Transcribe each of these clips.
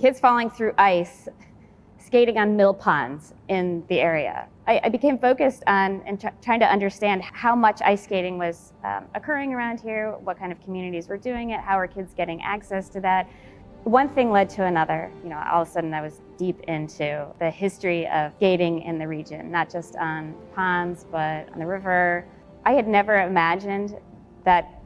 Kids falling through ice, skating on mill ponds in the area. I became focused on trying to understand how much ice skating was occurring around here, what kind of communities were doing it, how are kids getting access to that. One thing led to another. All of a sudden I was deep into the history of skating in the region, not just on ponds, but on the river. I had never imagined that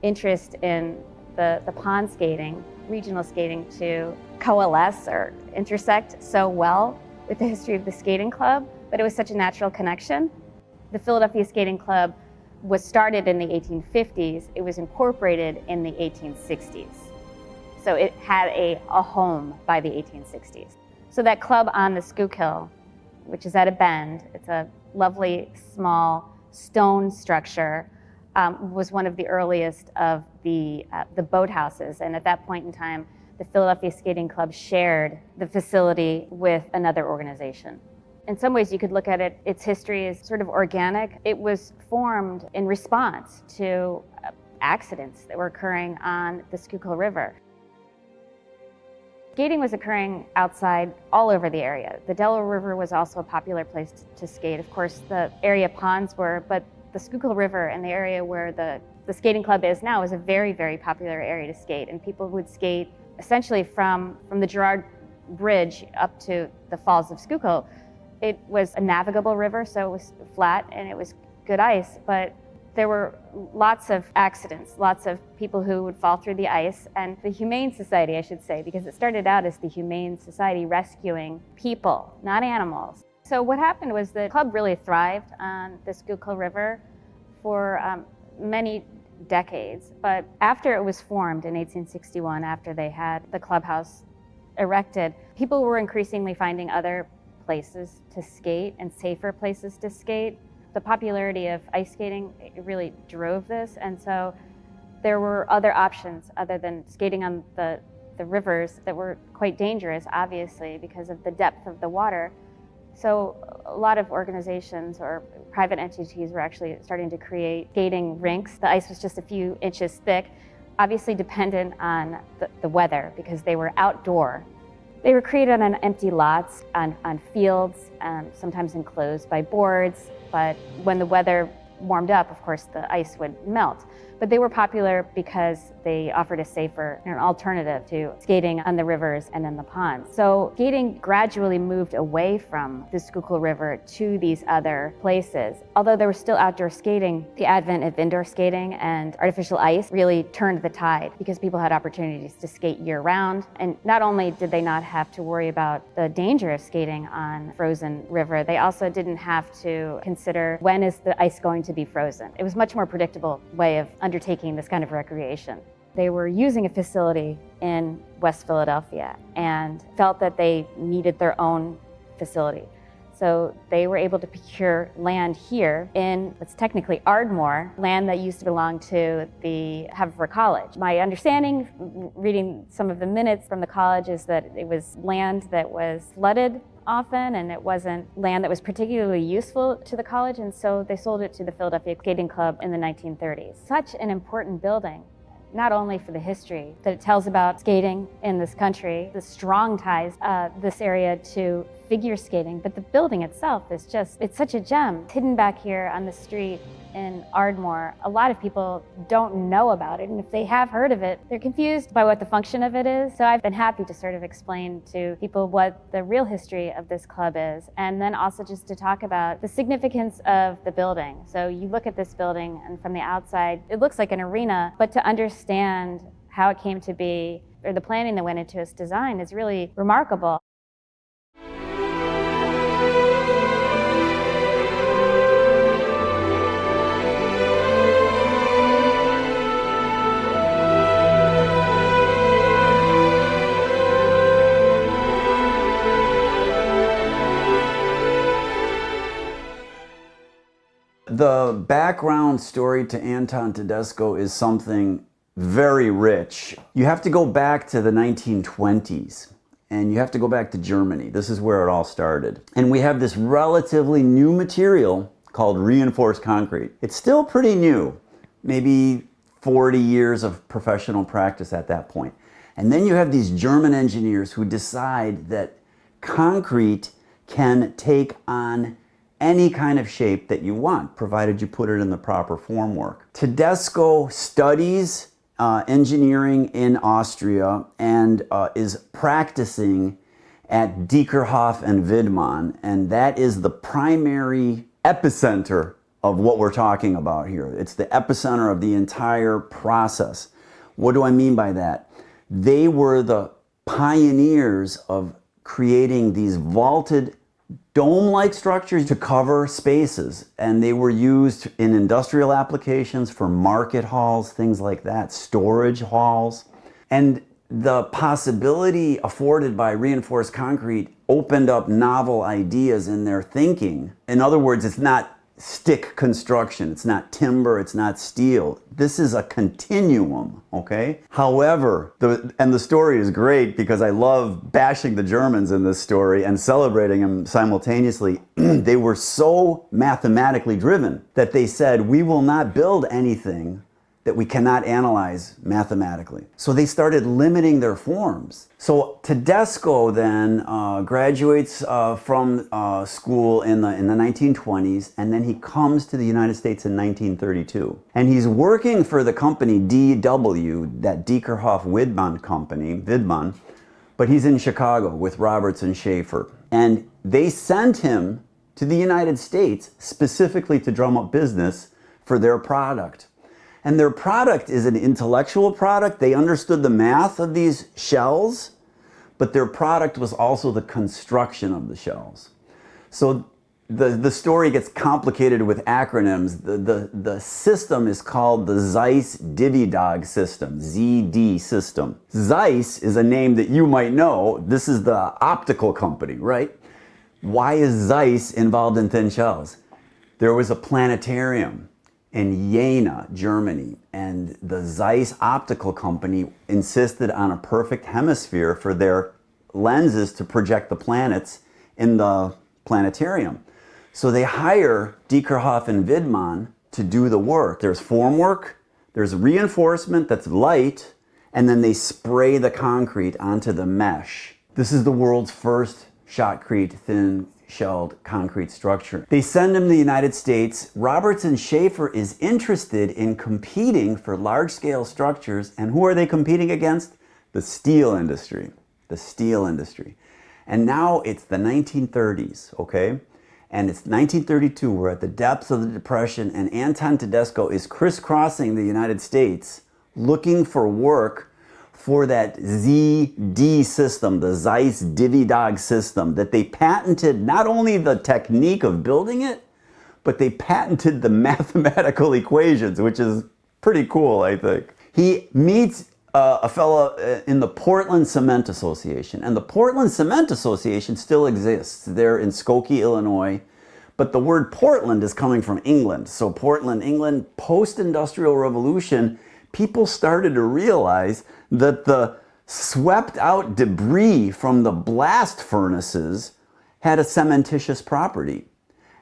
interest in the pond skating, regional skating, to coalesce or intersect so well with the history of the skating club, but it was such a natural connection. The Philadelphia Skating Club was started in the 1850s. It was incorporated in the 1860s. So it had a home by the 1860s. So that club on the Schuylkill, which is at a bend, it's a lovely small stone structure, was one of the earliest of the boathouses. And at that point in time, the Philadelphia Skating Club shared the facility with another organization. In some ways, you could look at it, its history is sort of organic. It was formed in response to accidents that were occurring on the Schuylkill River. Skating was occurring outside all over the area. The Delaware River was also a popular place to skate. Of course, the area ponds were, but the Schuylkill River and the area where the skating club is now is a very, very popular area to skate. And people would skate essentially from the Girard Bridge up to the Falls of Schuylkill. It was a navigable river, so it was flat and it was good ice, but there were lots of accidents, lots of people who would fall through the ice. And the Humane Society, I should say, because it started out as the Humane Society rescuing people, not animals. So what happened was the club really thrived on the Schuylkill River for many decades. But after it was formed in 1861, after they had the clubhouse erected, people were increasingly finding other places to skate and safer places to skate. The popularity of ice skating really drove this, and so there were other options other than skating on the rivers that were quite dangerous, obviously, because of the depth of the water. So a lot of organizations or private entities were actually starting to create skating rinks. The ice was just a few inches thick, obviously dependent on the weather because they were outdoor. They were created on empty lots, on fields, sometimes enclosed by boards, but when the weather warmed up, of course, the ice would melt. But they were popular because they offered a safer alternative to skating on the rivers and in the ponds. So skating gradually moved away from the Schuylkill River to these other places. Although there was still outdoor skating, the advent of indoor skating and artificial ice really turned the tide because people had opportunities to skate year-round. And not only did they not have to worry about the danger of skating on frozen river, they also didn't have to consider when is the ice going to be frozen. It was a much more predictable way of undertaking this kind of recreation. They were using a facility in West Philadelphia and felt that they needed their own facility. So they were able to procure land here in what's technically Ardmore, land that used to belong to the Haverford College. My understanding, reading some of the minutes from the college, is that it was land that was flooded often, and it wasn't land that was particularly useful to the college, and so they sold it to the Philadelphia Skating Club in the 1930s. Such an important building, not only for the history that it tells about skating in this country, the strong ties this area to figure skating, but the building itself is it's such a gem. It's hidden back here on the street in Ardmore. A lot of people don't know about it, and if they have heard of it, they're confused by what the function of it is. So I've been happy to sort of explain to people what the real history of this club is, and then also just to talk about the significance of the building. So you look at this building, and from the outside, it looks like an arena, but to understand how it came to be, or the planning that went into its design, is really remarkable. The background story to Anton Tedesco is something very rich. You have to go back to the 1920s, and you have to go back to Germany. This is where it all started. And we have this relatively new material called reinforced concrete. It's still pretty new, maybe 40 years of professional practice at that point. And then you have these German engineers who decide that concrete can take on any kind of shape that you want, provided you put it in the proper formwork. Tedesco studies engineering in Austria and is practicing at Diekerhof and Widmann, and that is the primary epicenter of what we're talking about here. It's the epicenter of the entire process. What do I mean by that? They were the pioneers of creating these vaulted dome-like structures to cover spaces, and they were used in industrial applications for market halls, things like that, storage halls. And the possibility afforded by reinforced concrete opened up novel ideas in their thinking. In other words, it's not stick construction, it's not timber, it's not steel. This is a continuum, okay? However, the story is great because I love bashing the Germans in this story and celebrating them simultaneously. They were so mathematically driven that they said, we will not build anything that we cannot analyze mathematically. So they started limiting their forms. So Tedesco then graduates from school in the 1920s, and then he comes to the United States in 1932. And he's working for the company DW, that Diekerhof Widmann company, Widmann, but he's in Chicago with Roberts and Schaefer. And they sent him to the United States specifically to drum up business for their product. And their product is an intellectual product. They understood the math of these shells, but their product was also the construction of the shells. So the story gets complicated with acronyms. The system is called the Zeiss-Dividag system, ZD system. Zeiss is a name that you might know. This is the optical company, right? Why is Zeiss involved in thin shells? There was a planetarium in Jena, Germany, and the Zeiss optical company insisted on a perfect hemisphere for their lenses to project the planets in the planetarium. So they hire Diekerhof and Widmann to do the work. There's formwork, there's reinforcement that's light, and then they spray the concrete onto the mesh. This is the world's first shotcrete thin shelled concrete structure. They send him to the United States. Roberts and Schaefer is interested in competing for large-scale structures, and who are they competing against? The steel industry. The steel industry. And now it's the 1930s, okay? And it's 1932, we're at the depths of the Depression, and Anton Tedesco is crisscrossing the United States looking for work for that ZD system, the Zeiss-Dividag system, that they patented not only the technique of building it, but they patented the mathematical equations, which is pretty cool, I think. He meets a fellow in the Portland Cement Association, and the Portland Cement Association still exists. They're in Skokie, Illinois, but the word Portland is coming from England. So Portland, England, post-industrial revolution, people started to realize that the swept out debris from the blast furnaces had a cementitious property.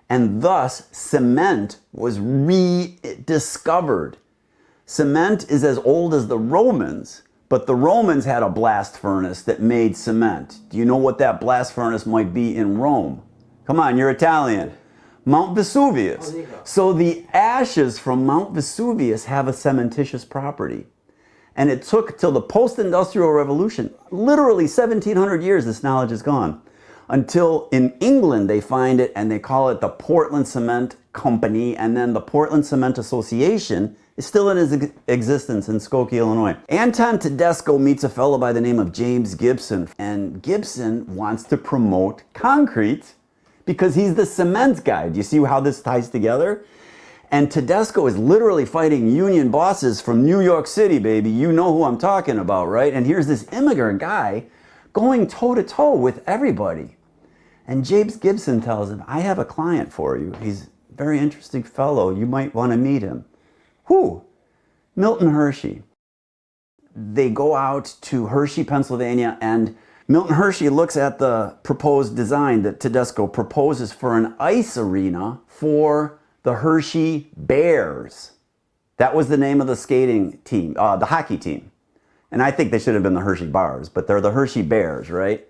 And thus, cement was rediscovered. Cement is as old as the Romans, but the Romans had a blast furnace that made cement. Do you know what that blast furnace might be in Rome? Come on, you're Italian. Mount Vesuvius. So the ashes from Mount Vesuvius have a cementitious property. And it took till the post-industrial revolution, literally 1700 years this knowledge is gone, until in England they find it and they call it the Portland Cement Company, and then the Portland Cement Association is still in existence in Skokie, Illinois. Anton Tedesco meets a fellow by the name of James Gibson, and Gibson wants to promote concrete because he's the cement guy. Do you see how this ties together? And Tedesco is literally fighting union bosses from New York City, baby. You know who I'm talking about, right? And here's this immigrant guy going toe-to-toe with everybody. And James Gibson tells him, I have a client for you. He's a very interesting fellow. You might want to meet him. Who? Milton Hershey. They go out to Hershey, Pennsylvania, and Milton Hershey looks at the proposed design that Tedesco proposes for an ice arena for the Hershey Bears. That was the name of the skating team, the hockey team. And I think they should have been the Hershey bars, but they're the Hershey Bears, right?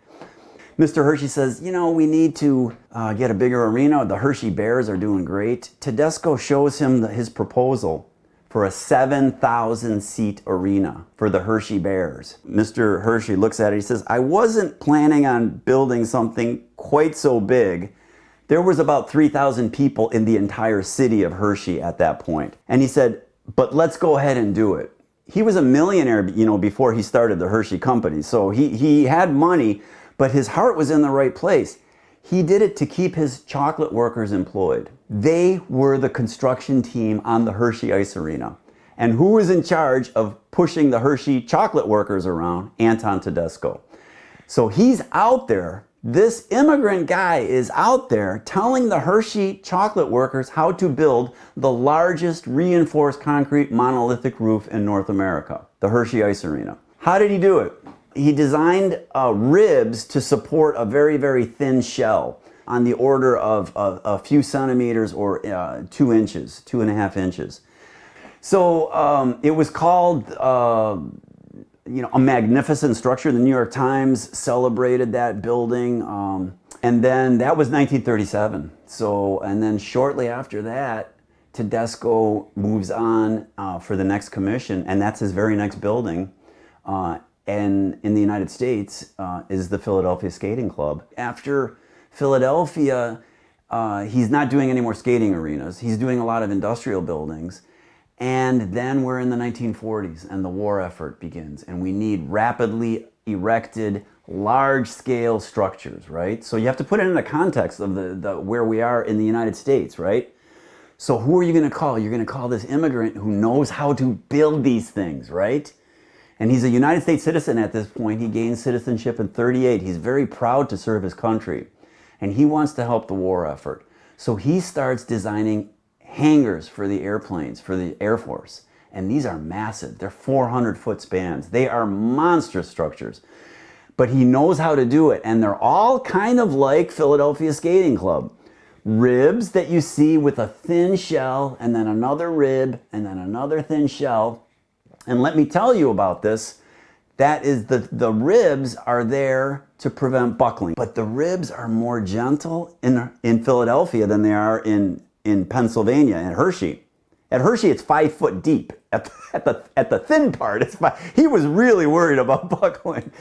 Mr. Hershey says, you know, we need to get a bigger arena. The Hershey Bears are doing great. Tedesco shows him his proposal for a 7,000 seat arena for the Hershey Bears. Mr. Hershey looks at it, he says, I wasn't planning on building something quite so big. There was about 3,000 people in the entire city of Hershey at that point. And he said, but let's go ahead and do it. He was a millionaire, you know, before he started the Hershey Company. So he had money, but his heart was in the right place. He did it to keep his chocolate workers employed. They were the construction team on the Hershey Ice Arena. And who was in charge of pushing the Hershey chocolate workers around? Anton Tedesco. So he's out there, this immigrant guy is out there telling the Hershey chocolate workers how to build the largest reinforced concrete monolithic roof in North America, the Hershey Ice Arena. How did he do it? He designed ribs to support a very, very thin shell on the order of a few centimeters or 2 inches, 2.5 inches. So it was called, you know, a magnificent structure. The New York Times celebrated that building. And then that was 1937. So, and then shortly after that, Tedesco moves on for the next commission, and that's his very next building. And in the United States is the Philadelphia Skating Club. After Philadelphia, he's not doing any more skating arenas. He's doing a lot of industrial buildings. And then we're in the 1940s and the war effort begins. And we need rapidly erected, large-scale structures, right? So you have to put it in the context of the where we are in the United States, right? So who are you going to call? You're going to call this immigrant who knows how to build these things, right? And he's a United States citizen at this point. He gained citizenship in '38. He's very proud to serve his country. And he wants to help the war effort. So he starts designing hangars for the airplanes, for the Air Force. And these are massive. They're 400-foot spans. They are monstrous structures. But he knows how to do it. And they're all kind of like Philadelphia Skating Club. Ribs that you see with a thin shell, and then another rib, and then another thin shell. And let me tell you about this. That is the ribs are there to prevent buckling. But the ribs are more gentle in Philadelphia than they are in Pennsylvania, at Hershey. At Hershey, it's 5 foot deep. At the thin part, it's 5. He was really worried about buckling.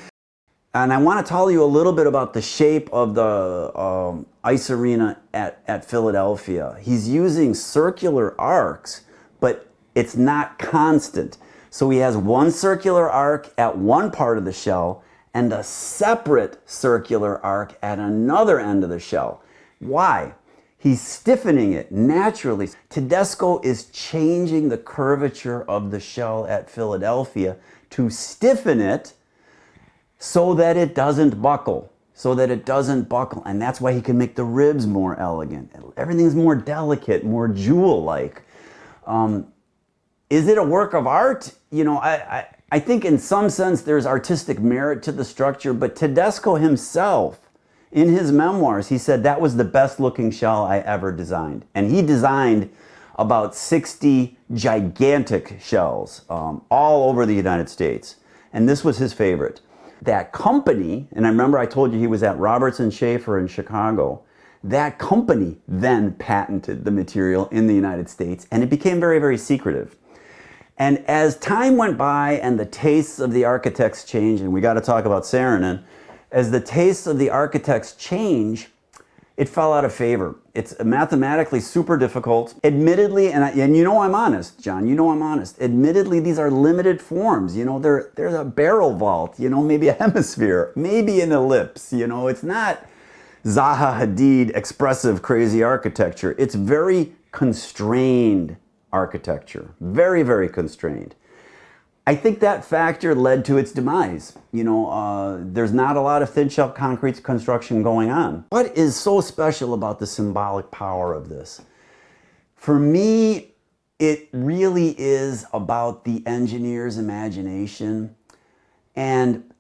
And I want to tell you a little bit about the shape of the ice arena at Philadelphia. He's using circular arcs, but it's not constant. So he has one circular arc at one part of the shell and a separate circular arc at another end of the shell. Why? He's stiffening it naturally. Tedesco is changing the curvature of the shell at Philadelphia to stiffen it so that it doesn't buckle. And that's why he can make the ribs more elegant. Everything's more delicate, more jewel-like. Is it a work of art? You know, I think in some sense there's artistic merit to the structure, but Tedesco himself, in his memoirs, he said that was the best looking shell I ever designed. And he designed about 60 gigantic shells all over the United States. And this was his favorite. That company, and I remember I told you he was at Robertson Schaefer in Chicago, that company then patented the material in the United States, and it became very, very secretive. And as time went by and the tastes of the architects changed, and we got to talk about Saarinen, as the tastes of the architects change, it fell out of favor. It's mathematically super difficult. Admittedly, and you know I'm honest, John, you know I'm honest. Admittedly, these are limited forms. You know, there's a barrel vault, you know, maybe a hemisphere, maybe an ellipse. You know, it's not Zaha Hadid expressive crazy architecture. It's very constrained architecture. Very, very constrained. I think that factor led to its demise. You know, there's not a lot of thin shell concrete construction going on. What is so special about the symbolic power of this? For me, it really is about the engineer's imagination and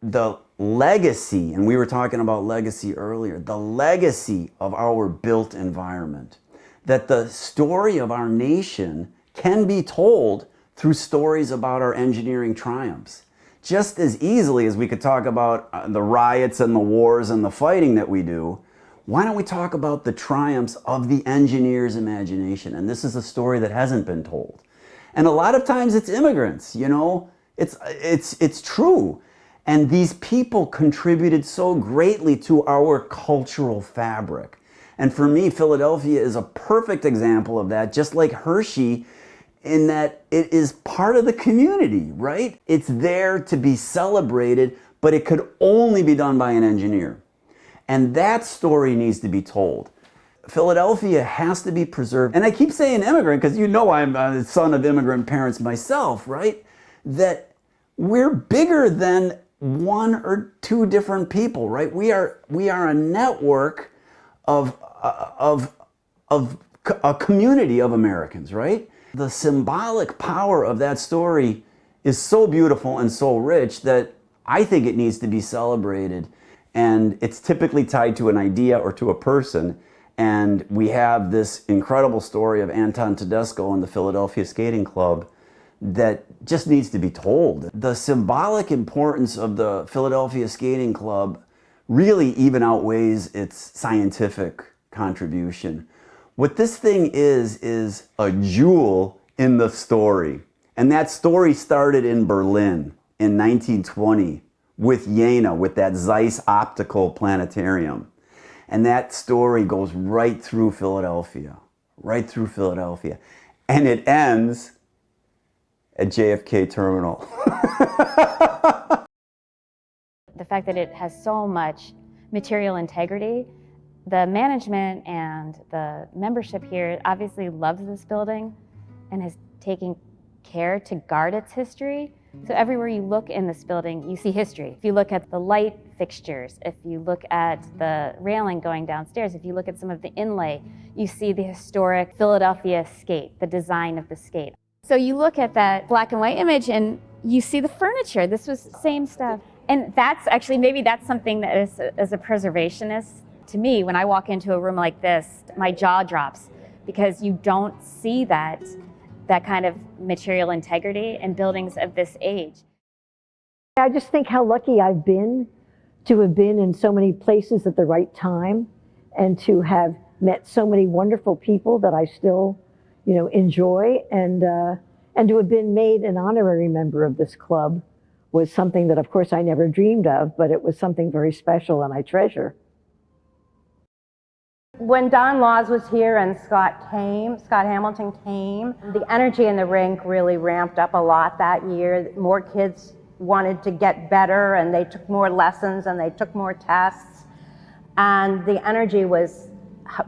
the legacy, and we were talking about legacy earlier, the legacy of our built environment. That the story of our nation can be told through stories about our engineering triumphs. Just as easily as we could talk about the riots and the wars and the fighting that we do, why don't we talk about the triumphs of the engineer's imagination? And this is a story that hasn't been told. And a lot of times it's immigrants, you know, it's true. And these people contributed so greatly to our cultural fabric. And for me, Philadelphia is a perfect example of that, just like Hershey, in that it is part of the community, right? It's there to be celebrated, but it could only be done by an engineer. And that story needs to be told. Philadelphia has to be preserved. And I keep saying immigrant because you know I'm a son of immigrant parents myself, right? That we're bigger than one or two different people, right? We are a network of a community of Americans, right? The symbolic power of that story is so beautiful and so rich that I think it needs to be celebrated. And it's typically tied to an idea or to a person. And we have this incredible story of Anton Tedesco and the Philadelphia Skating Club that just needs to be told. The symbolic importance of the Philadelphia Skating Club really even outweighs its scientific contribution. What this thing is a jewel in the story. And that story started in Berlin in 1920 with Jena, with that Zeiss optical planetarium. And that story goes right through Philadelphia, right through Philadelphia. And it ends at JFK Terminal. The fact that it has so much material integrity, the management and the membership here obviously loves this building and has taken care to guard its history. So everywhere you look in this building, you see history. If you look at the light fixtures, if you look at the railing going downstairs, if you look at some of the inlay, you see the historic Philadelphia skate, the design of the skate. So you look at that black and white image and you see the furniture. This was the same stuff. And that's actually, maybe that's something that is, as a preservationist, to me, when I walk into a room like this, my jaw drops because you don't see that kind of material integrity in buildings of this age. I just think how lucky I've been to have been in so many places at the right time and to have met so many wonderful people that I still, you know, enjoy, and to have been made an honorary member of this club was something that, of course, I never dreamed of, but it was something very special and I treasure. When Don Laws was here and Scott Hamilton came, the energy in the rink really ramped up a lot that year. More kids wanted to get better and they took more lessons and they took more tests. And the energy was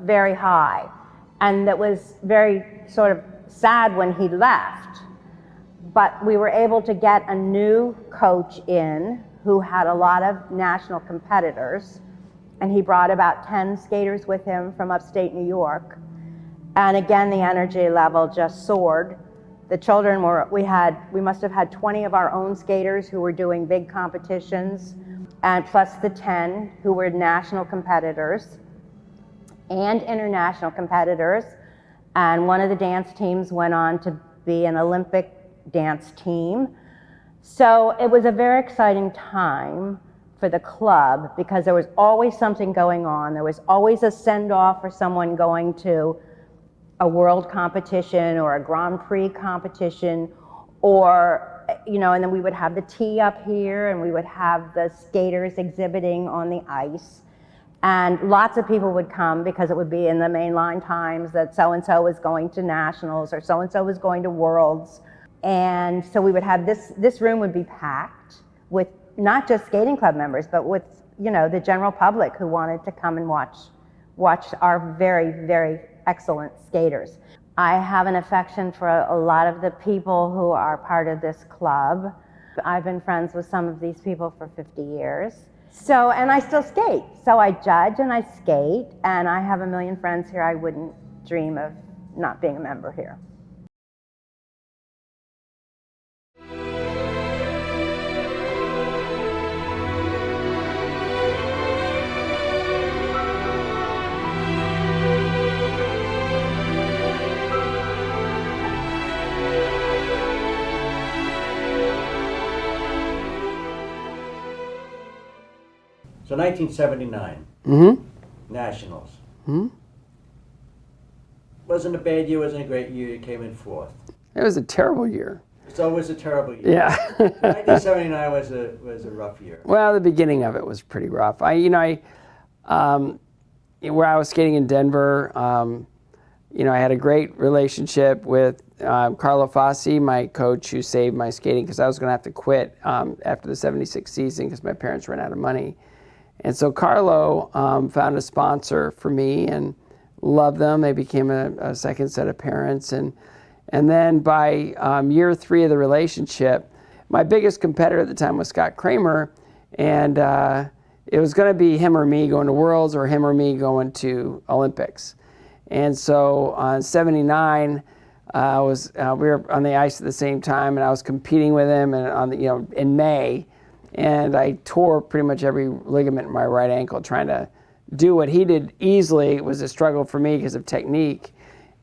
very high. And that was very sort of sad when he left. But we were able to get a new coach in who had a lot of national competitors. And he brought about 10 skaters with him from upstate New York. And again, the energy level just soared. The children we must have had 20 of our own skaters who were doing big competitions, and plus the 10 who were national competitors and international competitors. And one of the dance teams went on to be an Olympic dance team. So it was a very exciting time for the club because there was always something going on. There was always a send-off for someone going to a world competition or a Grand Prix competition, or, you know, and then we would have the tee up here and we would have the skaters exhibiting on the ice. And lots of people would come because it would be in the mainline times that so-and-so was going to nationals or so-and-so was going to worlds. And so we would have this room would be packed with not just skating club members, but with, you know, the general public who wanted to come and watch our very, very excellent skaters. I have an affection for a lot of the people who are part of this club. I've been friends with some of these people for 50 years. So, and I still skate. So I judge and I skate, and I have a million friends here. I wouldn't dream of not being a member here. So 1979, Mm-hmm. Nationals. Mm-hmm. Wasn't a bad year, wasn't a great year. You came in fourth. It was a terrible year. It's always a terrible year. Yeah. 1979 was a rough year. Well, the beginning of it was pretty rough. Where I was skating in Denver, I had a great relationship with Carlo Fassi, my coach, who saved my skating because I was going to have to quit after the '76 season because my parents ran out of money. And so Carlo found a sponsor for me and loved them. They became a second set of parents. And then by year 3 of the relationship, my biggest competitor at the time was Scott Kramer. And it was going to be him or me going to Worlds or him or me going to Olympics. And so on '79, we were on the ice at the same time, and I was competing with him and in May. And I tore pretty much every ligament in my right ankle trying to do what he did easily. It was a struggle for me because of technique.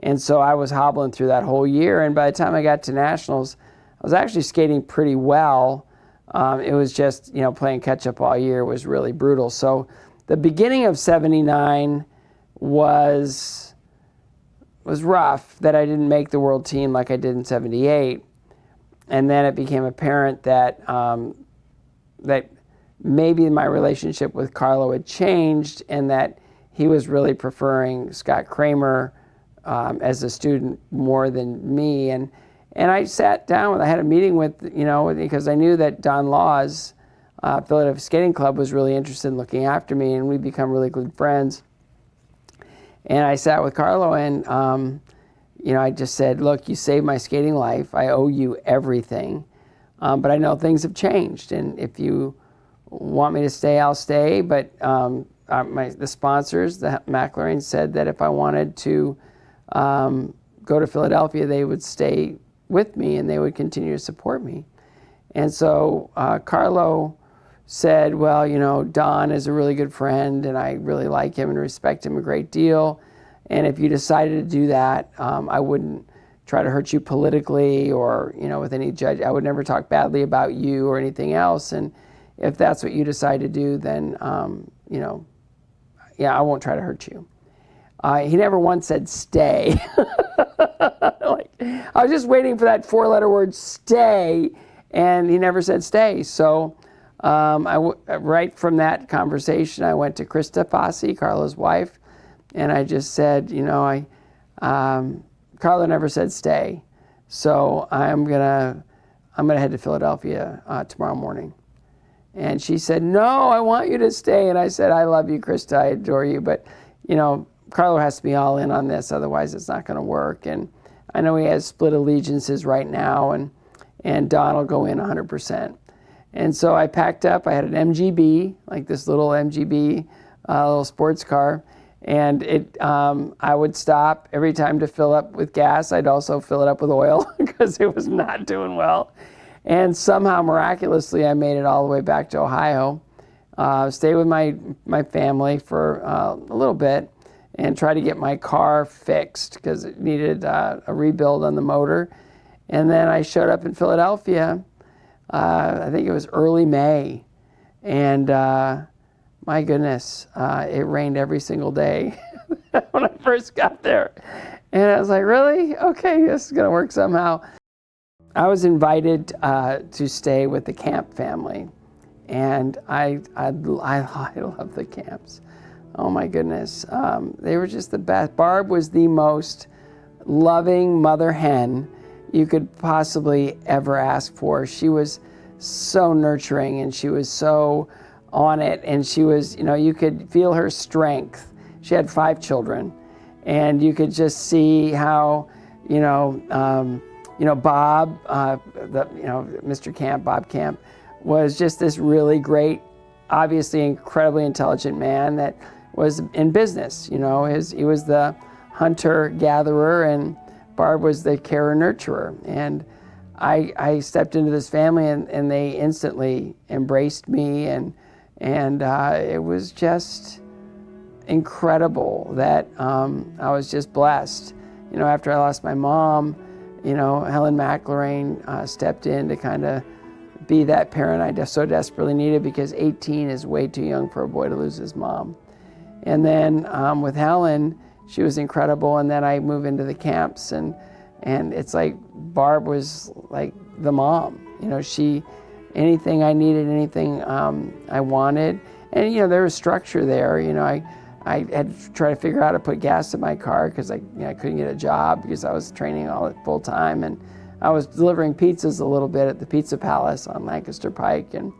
And so I was hobbling through that whole year. And by the time I got to Nationals, I was actually skating pretty well. It was just, playing catch up all year was really brutal. So the beginning of '79 was rough, that I didn't make the world team like I did in '78. And then it became apparent that that maybe my relationship with Carlo had changed and that he was really preferring Scott Kramer as a student more than me. And I sat down, I had a meeting with, because I knew that Don Laws, Philadelphia Skating Club, was really interested in looking after me, and we'd become really good friends. And I sat with Carlo and, I just said, look, you saved my skating life. I owe you everything. But I know things have changed, and if you want me to stay, I'll stay. But the sponsors, the McLaren, said that if I wanted to go to Philadelphia, they would stay with me and they would continue to support me. And so Carlo said, well, Don is a really good friend, and I really like him and respect him a great deal. And if you decided to do that, I wouldn't try to hurt you politically or, with any judge. I would never talk badly about you or anything else. And if that's what you decide to do, then, I won't try to hurt you. He never once said stay. I was just waiting for that 4-letter word stay, and he never said stay. So right from that conversation, I went to Krista Fassi, Carlo's wife, and I just said, Carlo never said stay, so I'm gonna head to Philadelphia tomorrow morning. And she said, no, I want you to stay. And I said, I love you, Krista, I adore you, but Carlo has to be all in on this, otherwise it's not gonna work. And I know he has split allegiances right now, and Don will go in 100%. And so I packed up. I had an MGB, like this little MGB, little sports car. And I would stop every time to fill up with gas. I'd also fill it up with oil because it was not doing well. And somehow, miraculously, I made it all the way back to Ohio, stayed with my family for a little bit, and tried to get my car fixed because it needed a rebuild on the motor. And then I showed up in Philadelphia, I think it was early May, and my goodness, it rained every single day when I first got there. And I was like, really? Okay, this is gonna work somehow. I was invited to stay with the Camp family, and I love the Camps. Oh my goodness, they were just the best. Barb was the most loving mother hen you could possibly ever ask for. She was so nurturing, and she was so on it, and she was, you could feel her strength. She had 5 children, and you could just see how, Bob, Mr. Camp, Bob Camp, was just this really great, obviously incredibly intelligent man that was in business. He was the hunter-gatherer, and Barb was the carer-nurturer. And I stepped into this family, and they instantly embraced me, and it was just incredible that I was just blessed. After I lost my mom, Helen McLaren stepped in to kind of be that parent I so desperately needed, because 18 is way too young for a boy to lose his mom. And then with Helen, she was incredible. And then I moved into the camps, and it's like Barb was like the mom. You know, anything I needed, anything I wanted. And, you know, there was structure there. You know, I had to try to figure out how to put gas in my car because I couldn't get a job because I was training all full time. And I was delivering pizzas a little bit at the Pizza Palace on Lancaster Pike, and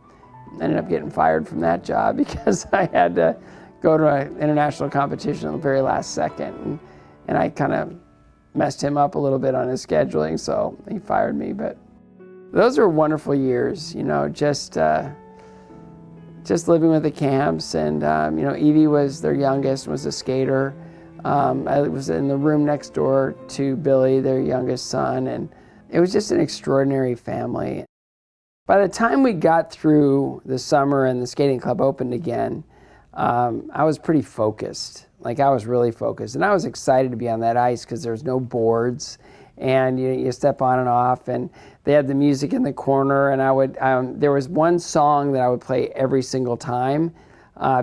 ended up getting fired from that job because I had to go to an international competition at the very last second. And I kind of messed him up a little bit on his scheduling, so he fired me. But those were wonderful years, you know, just living with the camps. And, you know, Evie was their youngest, was a skater. I was in the room next door to Billy, their youngest son, and it was just an extraordinary family. By the time we got through the summer and the skating club opened again, I was pretty focused. Like, I was really focused. And I was excited to be on that ice because there's no boards, and you step on and off, and they had the music in the corner, and there was one song that I would play every single time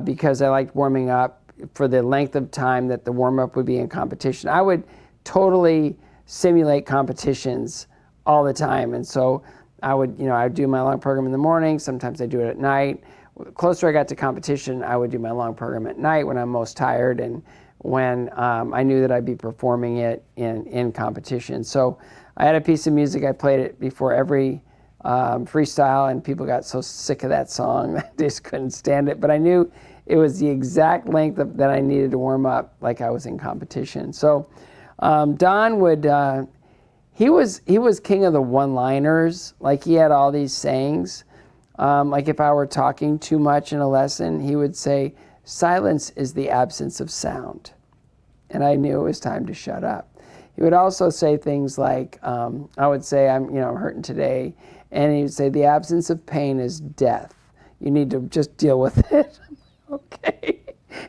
because I liked warming up for the length of time that the warm-up would be in competition. I would totally simulate competitions all the time, and so I would do my long program in the morning. Sometimes I do it at night. The closer I got to competition, I would do my long program at night when I'm most tired and when I knew that I'd be performing it in competition. So I had a piece of music. I played it before every freestyle, and people got so sick of that song that they just couldn't stand it. But I knew it was the exact length that I needed to warm up like I was in competition. So Don would, he was king of the one-liners. Like, he had all these sayings. Like, if I were talking too much in a lesson, he would say, "Silence is the absence of sound." And I knew it was time to shut up. He would also say things like, I would say, I'm hurting today. And he would say, "The absence of pain is death. You need to just deal with it." Okay.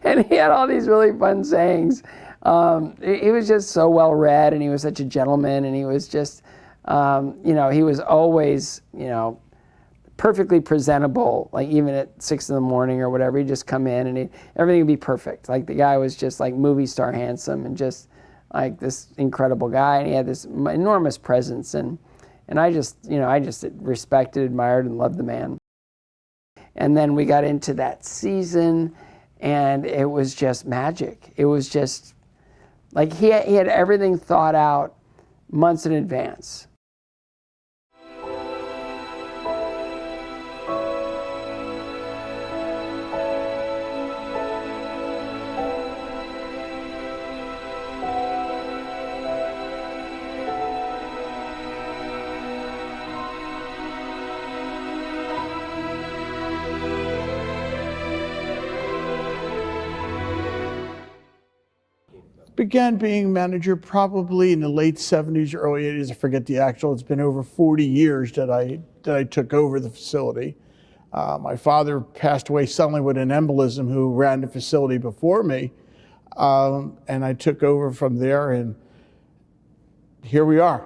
And he had all these really fun sayings. He was just so well read, and he was such a gentleman, and he was just, he was always, perfectly presentable, like even at 6 a.m. or whatever. He'd just come in and everything would be perfect. Like, the guy was just like movie star handsome and just like this incredible guy, and he had this enormous presence, and I just respected, admired, and loved the man. And then we got into that season, and it was just magic. It was just like he had everything thought out months in advance. Began being manager probably in the late 70s, early 80s. I forget the actual. It's been over 40 years that I took over the facility. My father passed away suddenly with an embolism, who ran the facility before me. And I took over from there, and here we are.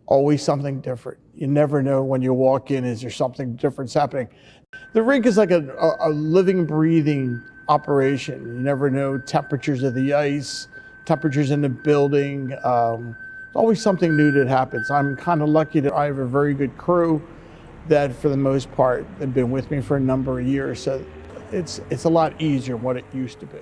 Always something different. You never know when you walk in, is there something different happening? The rink is like a living, breathing operation. You never know temperatures of the ice, temperatures in the building. Always something new that happens. I'm kind of lucky that I have a very good crew that, for the most part, have been with me for a number of years. So it's a lot easier than what it used to be.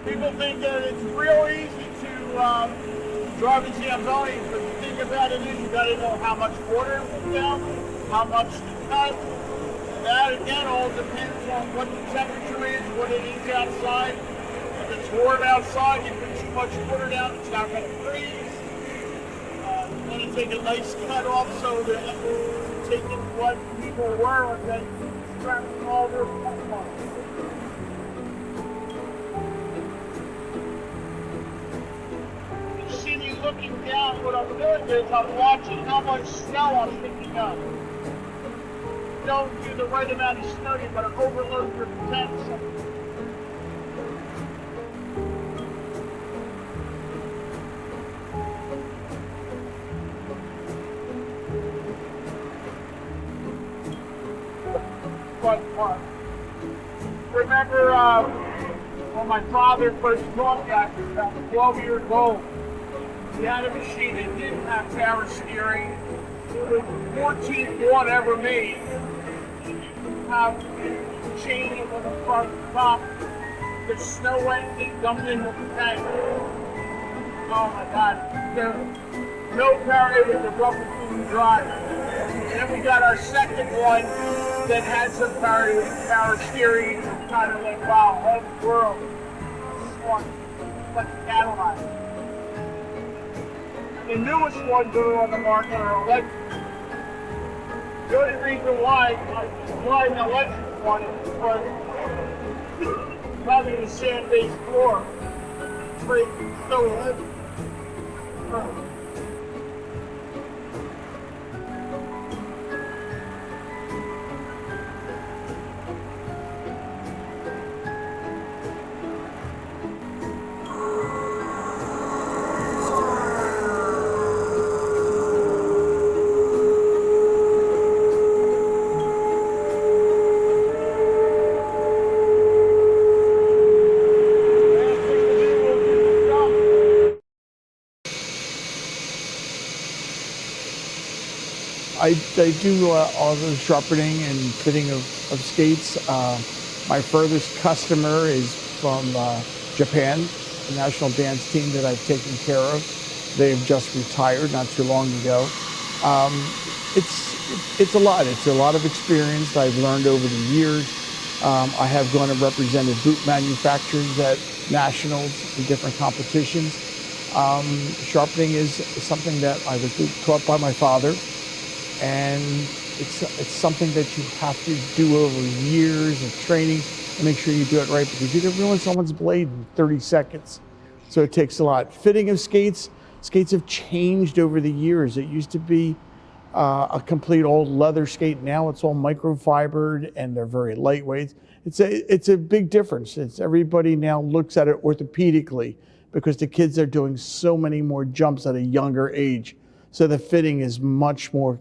People think that it's real easy to drive in Zamboni, but the thing about it is you got to know how much water to put down, how much to cut. And that, again, all depends on what the temperature is, what it is outside. If it's warm outside, you put too much water down, it's not going to freeze. You want to take a nice cut off so that taking what people were and then scrapping all their stuff. You see me looking down, what I'm doing is I'm watching how much snow I'm picking up. You don't do the right amount of snow, you're going to overload your tanks. Fun. Remember when my father first taught that, I was 12 years old. He had a machine that didn't have power steering. It was the 14th one ever made. You have chain on the front top. The snow went and dumped into the tank. Oh my God. No power, it was a rubber food drive. Then we got our second one that had some power steering. It was kind of like, wow, all the world. This one, like a Cadillac. And the newest ones that are on the market are electric. The only reason why I buy an electric one is because having a sand-based floor, it's so electric. I do all the sharpening and fitting of skates. My furthest customer is from Japan, the national dance team that I've taken care of. They've just retired not too long ago. It's a lot. It's a lot of experience I've learned over the years. I have gone and represented boot manufacturers at nationals and different competitions. Sharpening is something that I was taught by my father. And it's something that you have to do over years of training and make sure you do it right, because you can ruin someone's blade in 30 seconds. So it takes a lot. Fitting of skates have changed over the years. It used to be a complete old leather skate. Now it's all microfibered and they're very lightweight. It's a big difference. Everybody now looks at it orthopedically because the kids are doing so many more jumps at a younger age. So the fitting is much more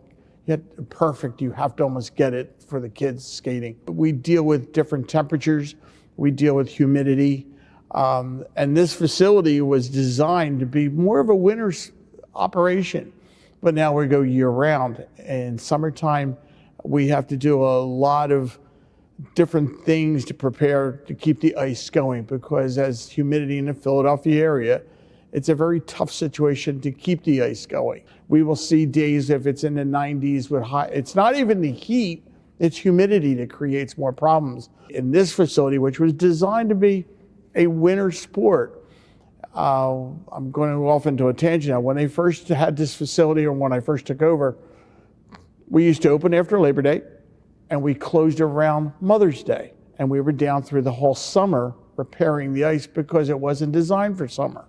perfect. You have to almost get it for the kids skating. We deal with different temperatures. We deal with humidity. And this facility was designed to be more of a winter's operation. But now we go year round. In summertime, we have to do a lot of different things to prepare to keep the ice going, because as humidity in the Philadelphia area, it's a very tough situation to keep the ice going. We will see days if it's in the 90s with high, it's not even the heat, it's humidity that creates more problems. In this facility, which was designed to be a winter sport, I'm going to go off into a tangent now. When they first had this facility, or when I first took over, we used to open after Labor Day and we closed around Mother's Day. And we were down through the whole summer repairing the ice because it wasn't designed for summer.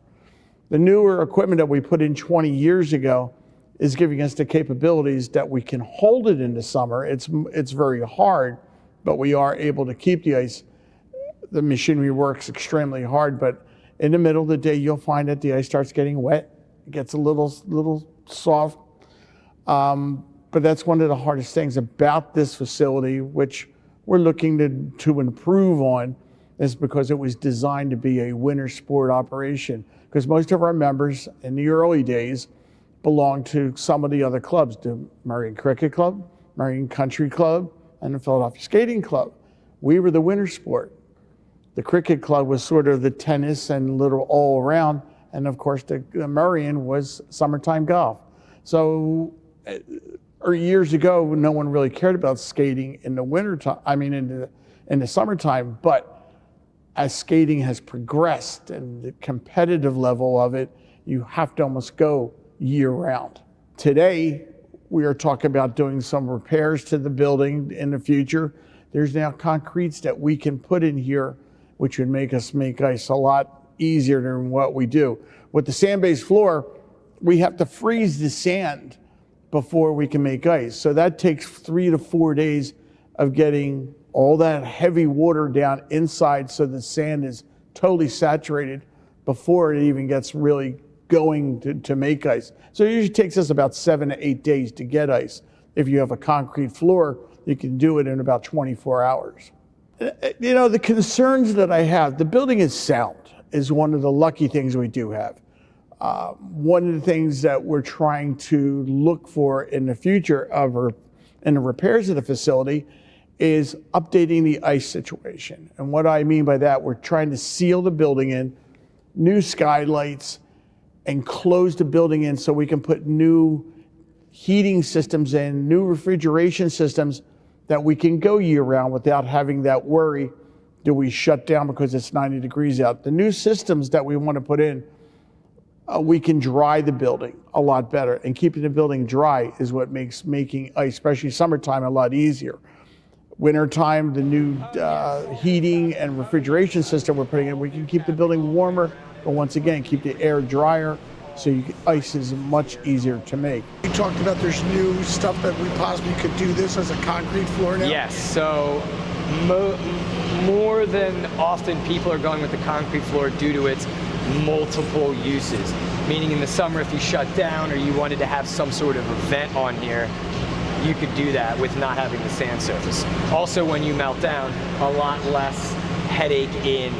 The newer equipment that we put in 20 years ago is giving us the capabilities that we can hold it in the summer. It's very hard, but we are able to keep the ice. The machinery works extremely hard, but in the middle of the day, you'll find that the ice starts getting wet, it gets a little soft. But that's one of the hardest things about this facility, which we're looking to improve on, is because it was designed to be a winter sport operation. Because most of our members in the early days belonged to some of the other clubs, the Marion Cricket Club, Marion Country Club, and the Philadelphia Skating Club. We were the winter sport. The Cricket Club was sort of the tennis and little all around, and of course the Marion was summertime golf. So years ago, no one really cared about skating in the winter time, in the summertime, but as skating has progressed and the competitive level of it, you have to almost go year round. Today, We are talking about doing some repairs to the building in the future. There's now concretes that we can put in here, which would make us make ice a lot easier than what we do. With the sand-based floor, we have to freeze the sand before we can make ice. So that takes 3 to 4 days of getting all that heavy water down inside so the sand is totally saturated before it even gets really going to make ice. So it usually takes us about 7 to 8 days to get ice. If you have a concrete floor, you can do it in about 24 hours. You know, the concerns that I have, the building is sound, is one of the lucky things we do have. One of the things that we're trying to look for in the future in the repairs of the facility is updating the ice situation. And what I mean by that, we're trying to seal the building in, new skylights, and close the building in so we can put new heating systems in, new refrigeration systems that we can go year round without having that worry, do we shut down because it's 90 degrees out? The new systems that we want to put in, we can dry the building a lot better, and keeping the building dry is what makes making ice, especially summertime, a lot easier. Wintertime, the new heating and refrigeration system we're putting in, we can keep the building warmer, but once again, keep the air drier, so ice is much easier to make. You talked about there's new stuff that we possibly could do this as a concrete floor now? Yes, so more than often people are going with the concrete floor due to its multiple uses. Meaning in the summer, if you shut down or you wanted to have some sort of event on here, you could do that with not having the sand surface. Also, when you melt down, a lot less headache in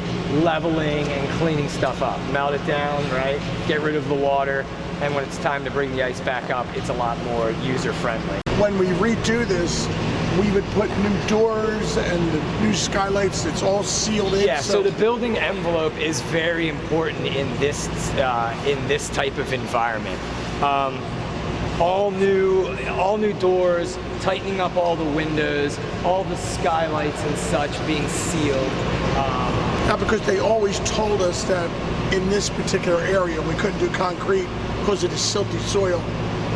leveling and cleaning stuff up. Melt it down, right? Get rid of the water, and when it's time to bring the ice back up, it's a lot more user-friendly. When we redo this, we would put new doors and the new skylights. It's all sealed in. Yeah. So the building envelope is very important in this type of environment. All new doors, tightening up all the windows, all the skylights and such being sealed. Now, because they always told us that in this particular area we couldn't do concrete because of the silty soil.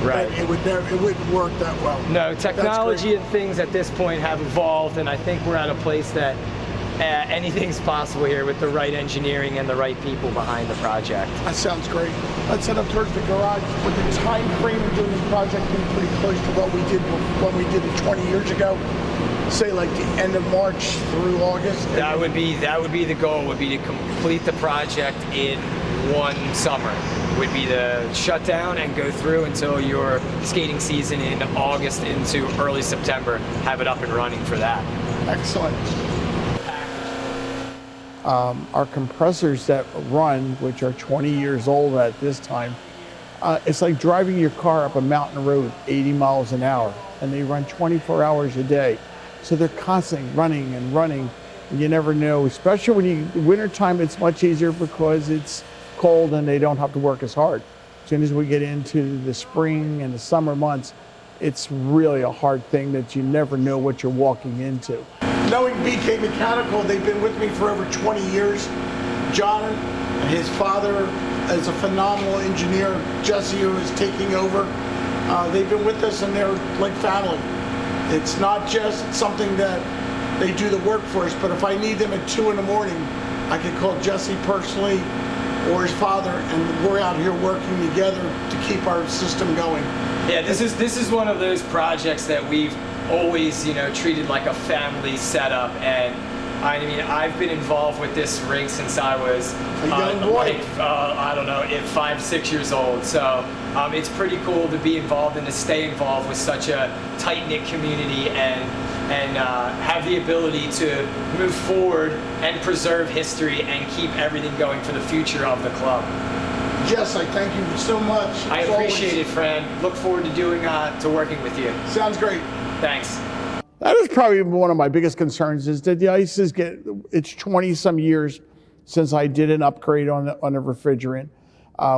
Right. It wouldn't work that well. No, technology and things at this point have evolved, and I think we're at a place that anything's possible here with the right engineering and the right people behind the project. That sounds great. Let's head up towards the garage. With the time frame of doing the project being pretty close to what we did when we did it 20 years ago, say like the end of March through August. That would be the goal. Would be to complete the project in one summer. Would be to shut down and go through until your skating season in August into early September. Have it up and running for that. Excellent. Our compressors that run, which are 20 years old at this time, it's like driving your car up a mountain road 80 miles an hour, and they run 24 hours a day. So they're constantly running and running. And you never know, especially when wintertime, it's much easier because it's cold and they don't have to work as hard. As soon as we get into the spring and the summer months, it's really a hard thing that you never know what you're walking into. Knowing BK Mechanical, they've been with me for over 20 years. John, his father, is a phenomenal engineer. Jesse, who is taking over, they've been with us and they're like family. It's not just something that they do the work for us, but if I need them at 2 in the morning, I can call Jesse personally or his father, and we're out here working together to keep our system going. Yeah, this is one of those projects that we've always, treated like a family setup, and I mean, I've been involved with this rink since I was I don't know, 5, 6 years old. So it's pretty cool to be involved and to stay involved with such a tight-knit community and have the ability to move forward and preserve history and keep everything going for the future of the club. Jess, I thank you so much. I appreciate it, Fran. Look forward to to working with you. Sounds great. Thanks. That is probably one of my biggest concerns, is that the ice it's 20 some years since I did an upgrade on the refrigerant.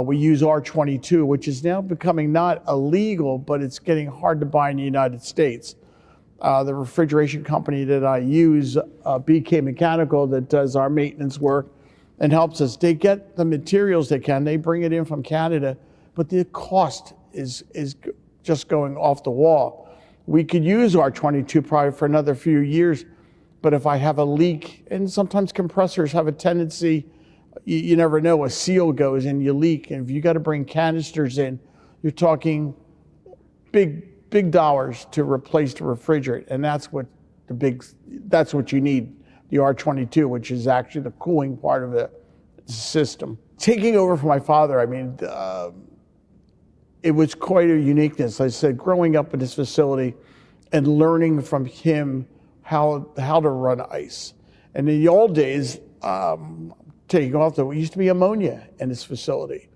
We use R22, which is now becoming not illegal, but it's getting hard to buy in the United States. The refrigeration company that I use, BK Mechanical, that does our maintenance work and helps us, they get the materials they can, they bring it in from Canada, but the cost is just going off the wall. We could use R22 probably for another few years, but if I have a leak, and sometimes compressors have a tendency, you never know, a seal goes and you leak, and if you got to bring canisters in, you're talking big dollars to replace the refrigerant, and that's what you need, the R22, which is actually the cooling part of the system. Taking over from my father, I mean, it was quite a uniqueness. I said, growing up in this facility and learning from him how to run ice. And in the old days, taking off, there used to be ammonia in this facility.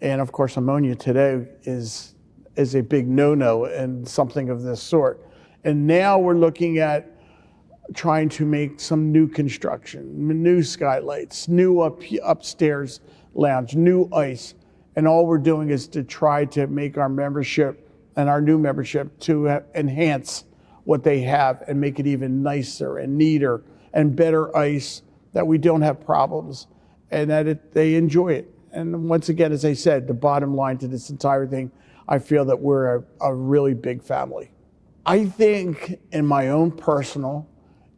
And of course, ammonia today is a big no-no and something of this sort. And now we're looking at trying to make some new construction, new skylights, new upstairs lounge, new ice. And all we're doing is to try to make our membership and our new membership to enhance what they have and make it even nicer and neater and better ice, that we don't have problems and that they enjoy it. And once again, as I said, the bottom line to this entire thing, I feel that we're a really big family. I think in my own personal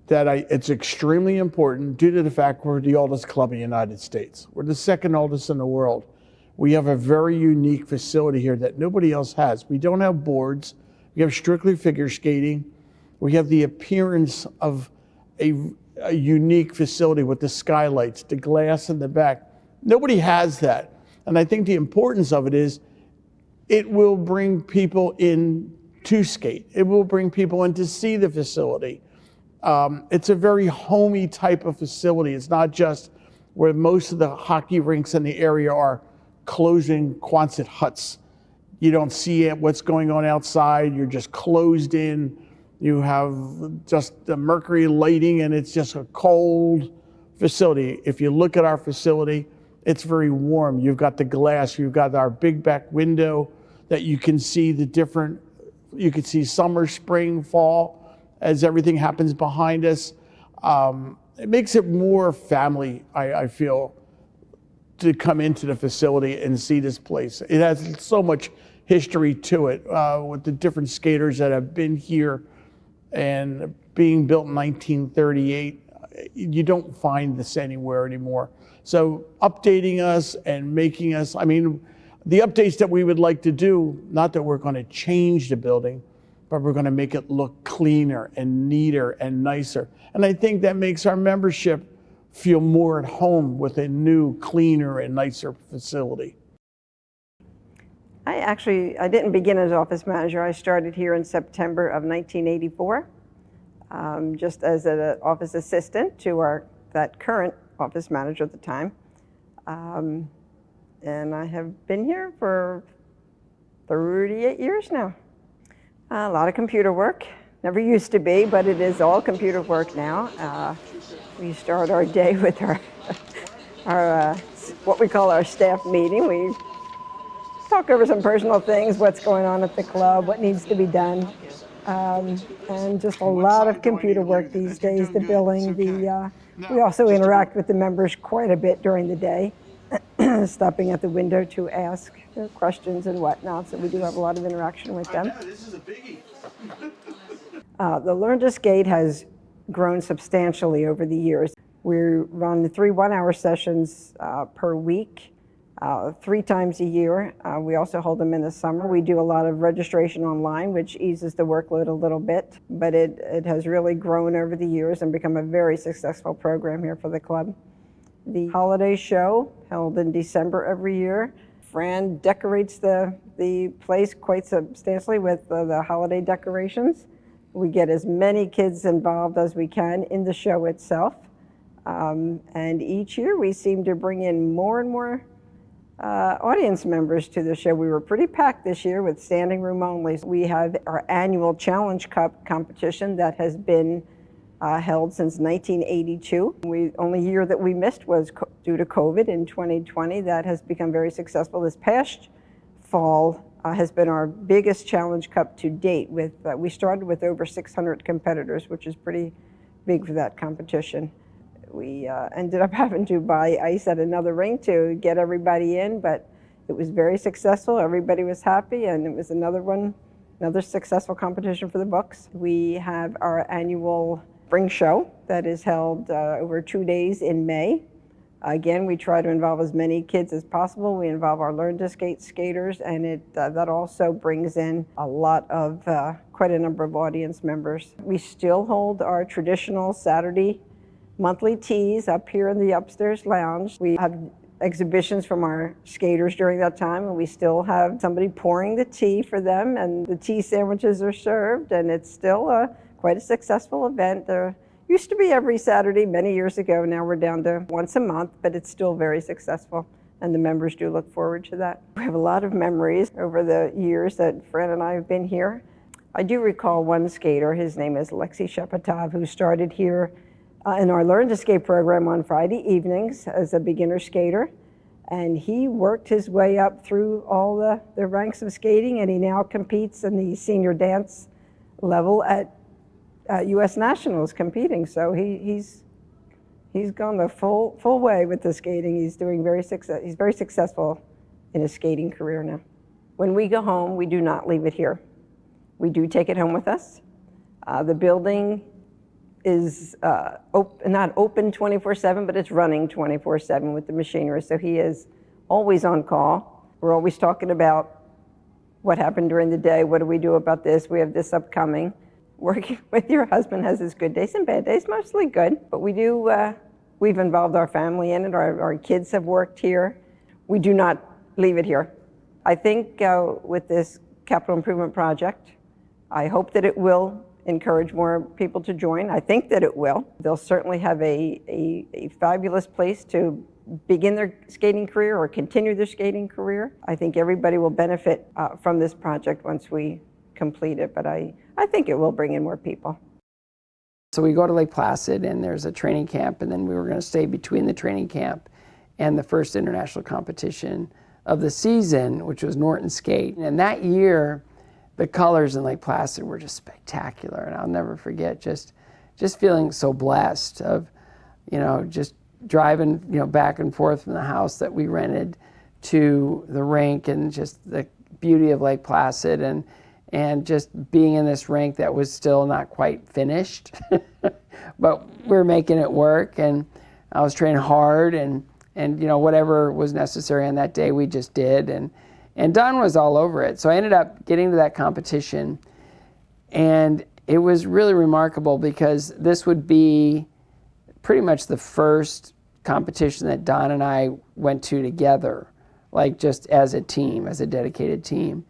that it's extremely important due to the fact we're the oldest club in the United States. We're the second oldest in the world. We have a very unique facility here that nobody else has. We don't have boards. We have strictly figure skating. We have the appearance of a unique facility with the skylights, the glass in the back. Nobody has that. And I think the importance of it is it will bring people in to skate. It will bring people in to see the facility. It's a very homey type of facility. It's not just where most of the hockey rinks in the area are closing Quonset huts. You don't see what's going on outside. You're just closed in. You have just the mercury lighting, and it's just a cold facility. If you look at our facility, it's very warm. You've got the glass. You've got our big back window that you can see you can see summer, spring, fall, as everything happens behind us. It makes it more family, I feel, to come into the facility and see this place. It has so much history to it with the different skaters that have been here, and being built in 1938, you don't find this anywhere anymore. So updating us and making us, I mean, the updates that we would like to do, not that we're going to change the building, but we're going to make it look cleaner and neater and nicer. And I think that makes our membership feel more at home with a new, cleaner and nicer facility. I didn't begin as office manager. I started here in September of 1984, just as an office assistant to that current office manager at the time. And I have been here for 38 years now. A lot of computer work. Never used to be, but it is all computer work now. We start our day with our what we call our staff meeting. We talk over some personal things, what's going on at the club, what needs to be done, and just a lot of computer work these days. The billing, we also interact with the members quite a bit during the day, stopping at the window to ask questions and whatnot. So we do have a lot of interaction with them. This is a biggie. The Learn to Skate has grown substantially over the years. We run 3 one-hour sessions per week, 3 times a year. We also hold them in the summer. We do a lot of registration online, which eases the workload a little bit, but it has really grown over the years and become a very successful program here for the club. The holiday show, held in December every year. Fran decorates the place quite substantially with the holiday decorations. We get as many kids involved as we can in the show itself. And each year we seem to bring in more and more audience members to the show. We were pretty packed this year with standing room only. We have our annual Challenge Cup competition that has been held since 1982. The only year that we missed was due to COVID in 2020. That has become very successful. This past fall has been our biggest Challenge Cup to date. We started with over 600 competitors, which is pretty big for that competition. We ended up having to buy ice at another rink to get everybody in, but It was very successful. Everybody was happy, and it was another successful competition for the books. We have our annual spring show that is held over 2 days in May. Again, we try to involve as many kids as possible. We involve our Learn to Skate skaters, and that also brings in a lot of, quite a number of audience members. We still hold our traditional Saturday monthly teas up here in the upstairs lounge. We have exhibitions from our skaters during that time, and we still have somebody pouring the tea for them, and the tea sandwiches are served, and it's still quite a successful event. Used to be every Saturday many years ago. Now we're down to once a month, but it's still very successful, and the members do look forward to that. We have a lot of memories over the years that Fran and I have been here. I do recall one skater, his name is Alexei Shepetov, who started here in our Learn to Skate program on Friday evenings as a beginner skater. And he worked his way up through all the ranks of skating, and he now competes in the senior dance level at U.S. Nationals competing. So he's gone the full way with the skating. He's he's very successful in his skating career now. When we go home, we do not leave it here. We do take it home with us. The building is not open 24/7, but it's running 24/7 with the machinery. So he is always on call. We're always talking about what happened during the day. What do we do about this? We have this upcoming. Working with your husband has his good days and bad days, mostly good. But we've involved our family in it. Our kids have worked here. We do not leave it here. I think with this capital improvement project, I hope that it will encourage more people to join. I think that it will. They'll certainly have a fabulous place to begin their skating career or continue their skating career. I think everybody will benefit from this project once we complete it, but I think it will bring in more people. So we go to Lake Placid, and there's a training camp, and then we were going to stay between the training camp and the first international competition of the season, which was Norton Skate. And that year, the colors in Lake Placid were just spectacular, and I'll never forget just feeling so blessed of, just driving, back and forth from the house that we rented to the rink, and just the beauty of Lake Placid, and just being in this rink that was still not quite finished, but we were making it work, and I was training hard, and whatever was necessary on that day, we just did, and Don was all over it. So I ended up getting to that competition, and it was really remarkable because this would be pretty much the first competition that Don and I went to together, like just as a team, as a dedicated team.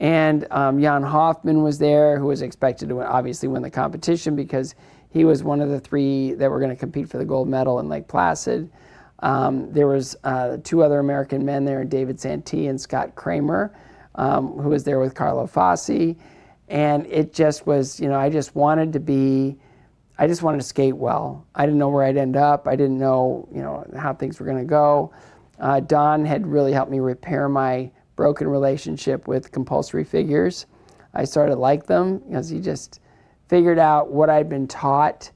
And Jan Hoffman was there, who was expected to obviously win the competition because he was one of the three that were going to compete for the gold medal in Lake Placid. There was two other American men there, David Santee and Scott Kramer, who was there with Carlo Fassi. And it just was, I just wanted to skate well. I didn't know where I'd end up. I didn't know, how things were going to go. Don had really helped me repair my broken relationship with compulsory figures. I started to like them because he just figured out what I'd been taught,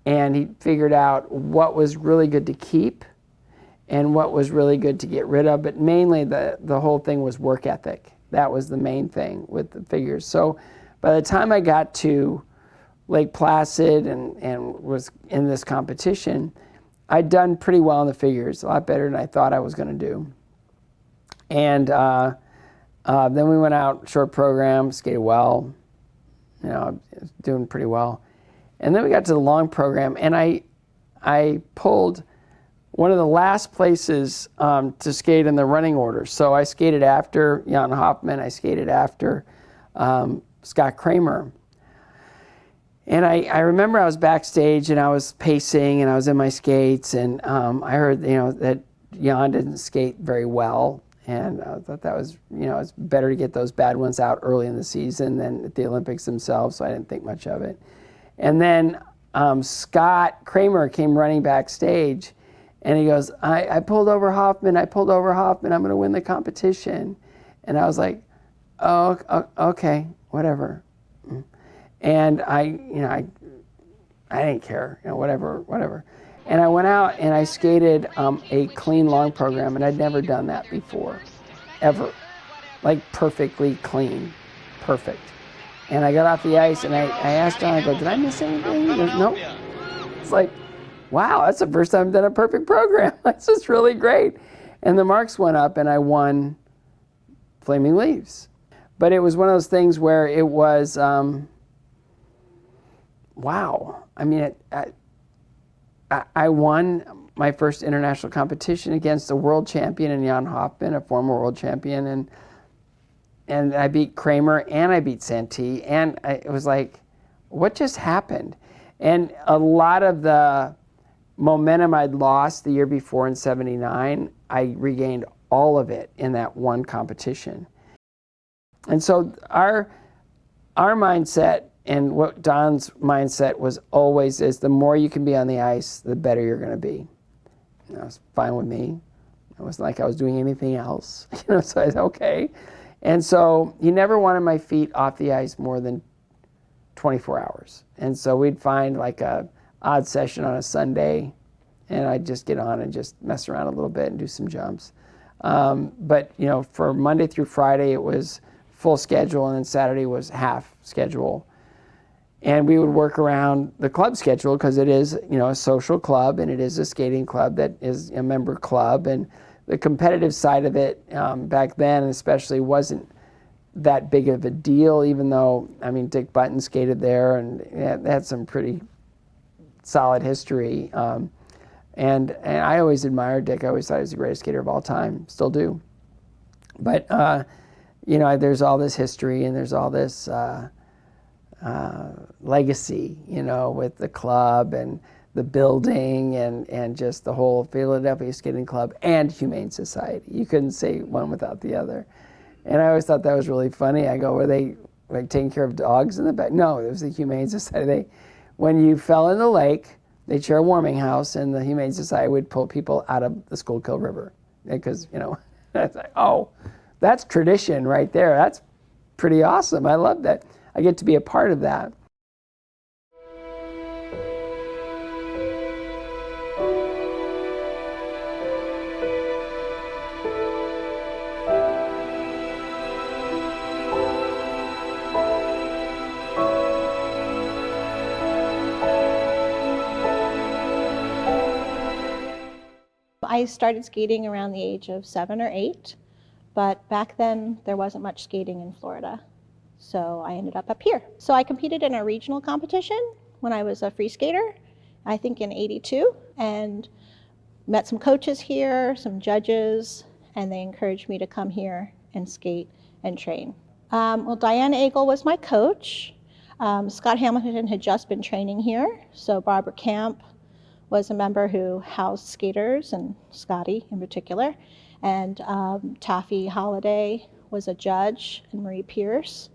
and he figured out what was really good to keep and what was really good to get rid of. But mainly the whole thing was work ethic. That was the main thing with the figures. So by the time I got to Lake Placid and was in this competition, I'd done pretty well in the figures, a lot better than I thought I was going to do. And then we went out, short program, skated well, doing pretty well. And then we got to the long program, and I pulled one of the last places to skate in the running order. So I skated after Jan Hoffman, I skated after Scott Kramer. And I remember I was backstage, and I was pacing, and I was in my skates, and I heard, that Jan didn't skate very well. And I thought that was, it's better to get those bad ones out early in the season than at the Olympics themselves, so I didn't think much of it. And then Scott Kramer came running backstage, and he goes, I pulled over Hoffman, I'm going to win the competition. And I was like, oh, okay, whatever. And I didn't care, whatever. And I went out and I skated a clean long program, and I'd never done that before. ever, like perfectly clean, perfect. And I got off the ice and I asked John, I go, did I miss anything? He goes, nope. It's like, wow, that's the first time I've done a perfect program. This is really great. And the marks went up and I won Flaming Leaves. But it was one of those things where it was, wow. I mean, I won my first international competition against a world champion in Jan Hoffman, a former world champion, and I beat Kramer and I beat Santee, and it was like, what just happened? And a lot of the momentum I'd lost the year before in '79, I regained all of it in that one competition. And so our mindset, and what Don's mindset was always, is the more you can be on the ice, the better you're going to be. That was fine with me. It wasn't like I was doing anything else. So I said, okay. And so he never wanted my feet off the ice more than 24 hours. And so we'd find like a odd session on a Sunday, and I'd just get on and just mess around a little bit and do some jumps. But for Monday through Friday, it was full schedule, and then Saturday was half schedule. And we would work around the club schedule because it is, a social club, and it is a skating club that is a member club. And the competitive side of it back then especially wasn't that big of a deal, even though, Dick Button skated there and they had some pretty solid history. And I always admired Dick. I always thought he was the greatest skater of all time, still do. But, there's all this history and there's all this legacy, with the club and the building and just the whole Philadelphia Skating Club and Humane Society. You couldn't say one without the other. And I always thought that was really funny. I go, were they like taking care of dogs in the back? No, it was the Humane Society. When you fell in the lake, they'd share a warming house, and the Humane Society would pull people out of the Schuylkill River. Because, it's like, oh, that's tradition right there. That's pretty awesome. I love that. I get to be a part of that. I started skating around the age of 7 or 8, but back then there wasn't much skating in Florida. So I ended up here. So I competed in a regional competition when I was a free skater, I think in '82, and met some coaches here, some judges, and they encouraged me to come here and skate and train. Well, Diane Agel was my coach. Scott Hamilton had just been training here, so Barbara Camp was a member who housed skaters, and Scotty in particular, and Taffy Holliday was a judge, and Marie Pierce.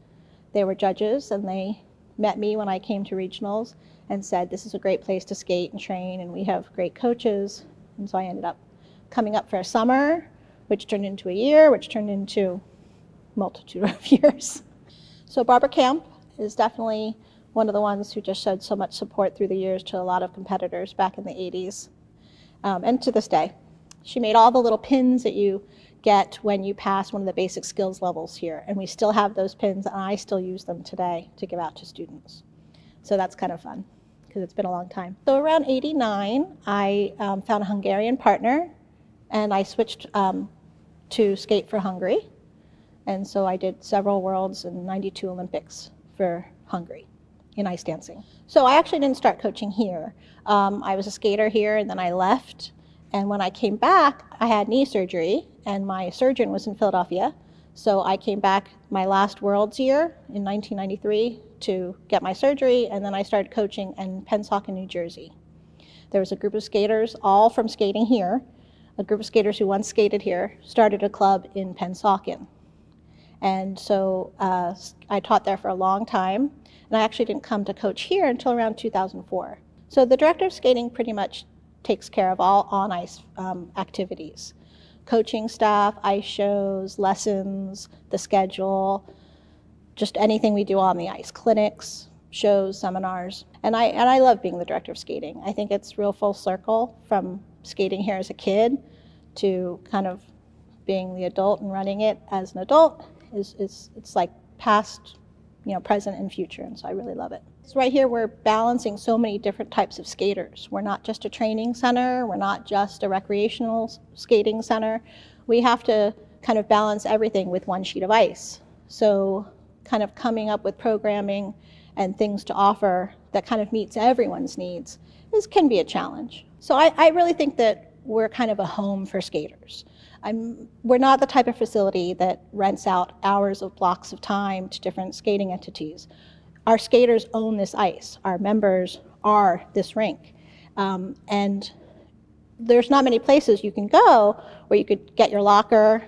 They were judges, and they met me when I came to regionals and said, this is a great place to skate and train, and we have great coaches. And so I ended up coming up for a summer, which turned into a year, which turned into a multitude of years. So Barbara Camp is definitely one of the ones who just showed so much support through the years to a lot of competitors back in the '80s, and to this day. She made all the little pins that you get when you pass one of the basic skills levels here, and we still have those pins, and I still use them today to give out to students. So that's kind of fun, because it's been a long time. So around '89, I found a Hungarian partner, and I switched to skate for Hungary. And so I did several worlds and 92 Olympics for Hungary in ice dancing. So I actually didn't start coaching here. I was a skater here, and then I left. And when I came back, I had knee surgery, and my surgeon was in Philadelphia. So I came back my last Worlds year in 1993 to get my surgery, and then I started coaching in Pennsauken, New Jersey. There was a group of skaters, all from skating here. A group of skaters who once skated here started a club in Pennsauken. And so I taught there for a long time, and I actually didn't come to coach here until around 2004. So the director of skating pretty much takes care of all on-ice activities. Coaching staff, ice shows, lessons, the schedule, just anything we do on the ice, clinics, shows, seminars. And I love being the director of skating. I think it's real full circle from skating here as a kid to kind of being the adult and running it as an adult it's like past, present and future, and so I really love it. So right here we're balancing so many different types of skaters. We're not just a training center, we're not just a recreational skating center. We have to kind of balance everything with one sheet of ice. So kind of coming up with programming and things to offer that kind of meets everyone's needs can be a challenge. So I really think that we're kind of a home for skaters. We're not the type of facility that rents out hours of blocks of time to different skating entities. Our skaters own this ice. Our members are this rink. And there's not many places you can go where you could get your locker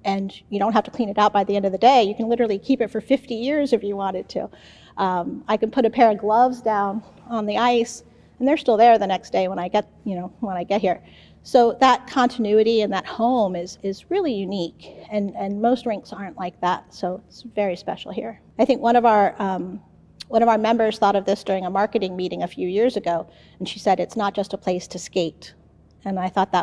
and you don't have to clean it out by the end of the day. You can literally keep it for 50 years if you wanted to. I can put a pair of gloves down on the ice and they're still there the next day when I get here. So that continuity and that home is really unique, and most rinks aren't like that, so it's very special here. I think one of our members thought of this during a marketing meeting a few years ago, and she said it's not just a place to skate. And I thought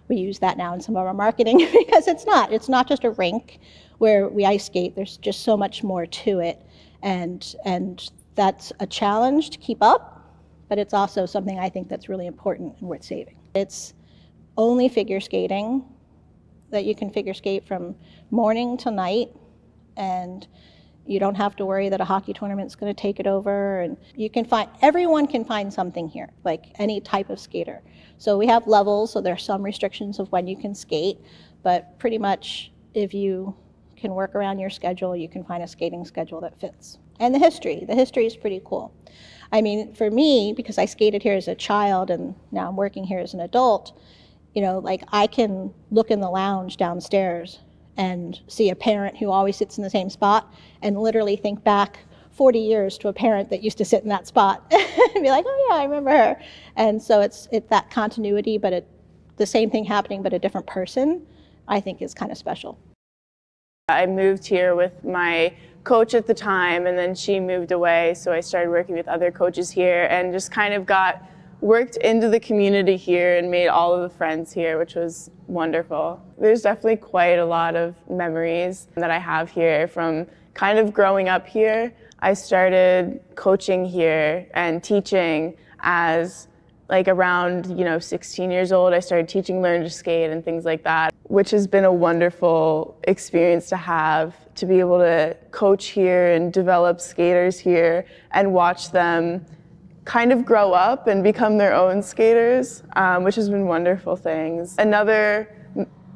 we use that now in some of our marketing because it's not just a rink where we ice skate, there's just so much more to it, and that's a challenge to keep up, but it's also something I think that's really important and worth saving. It's only figure skating, that you can figure skate from morning to night, and you don't have to worry that a hockey tournament's going to take it over, and everyone can find something here, like any type of skater. So we have levels, so there's some restrictions of when you can skate, but pretty much if you can work around your schedule, you can find a skating schedule that fits. And the history is pretty cool. I mean, for me, because I skated here as a child and now I'm working here as an adult, I can look in the lounge downstairs and see a parent who always sits in the same spot and literally think back 40 years to a parent that used to sit in that spot and be like, oh yeah, I remember her. And so it's that continuity, but the same thing happening but a different person, I think is kind of special. I moved here with my coach at the time, and then she moved away, so I started working with other coaches here and just kind of worked into the community here and made all of the friends here, which was wonderful. There's definitely quite a lot of memories that I have here from kind of growing up here. I started coaching here and teaching as around 16 years old. I started teaching learn to skate and things like that, which has been a wonderful experience to have, to be able to coach here and develop skaters here and watch them kind of grow up and become their own skaters, which has been wonderful things. Another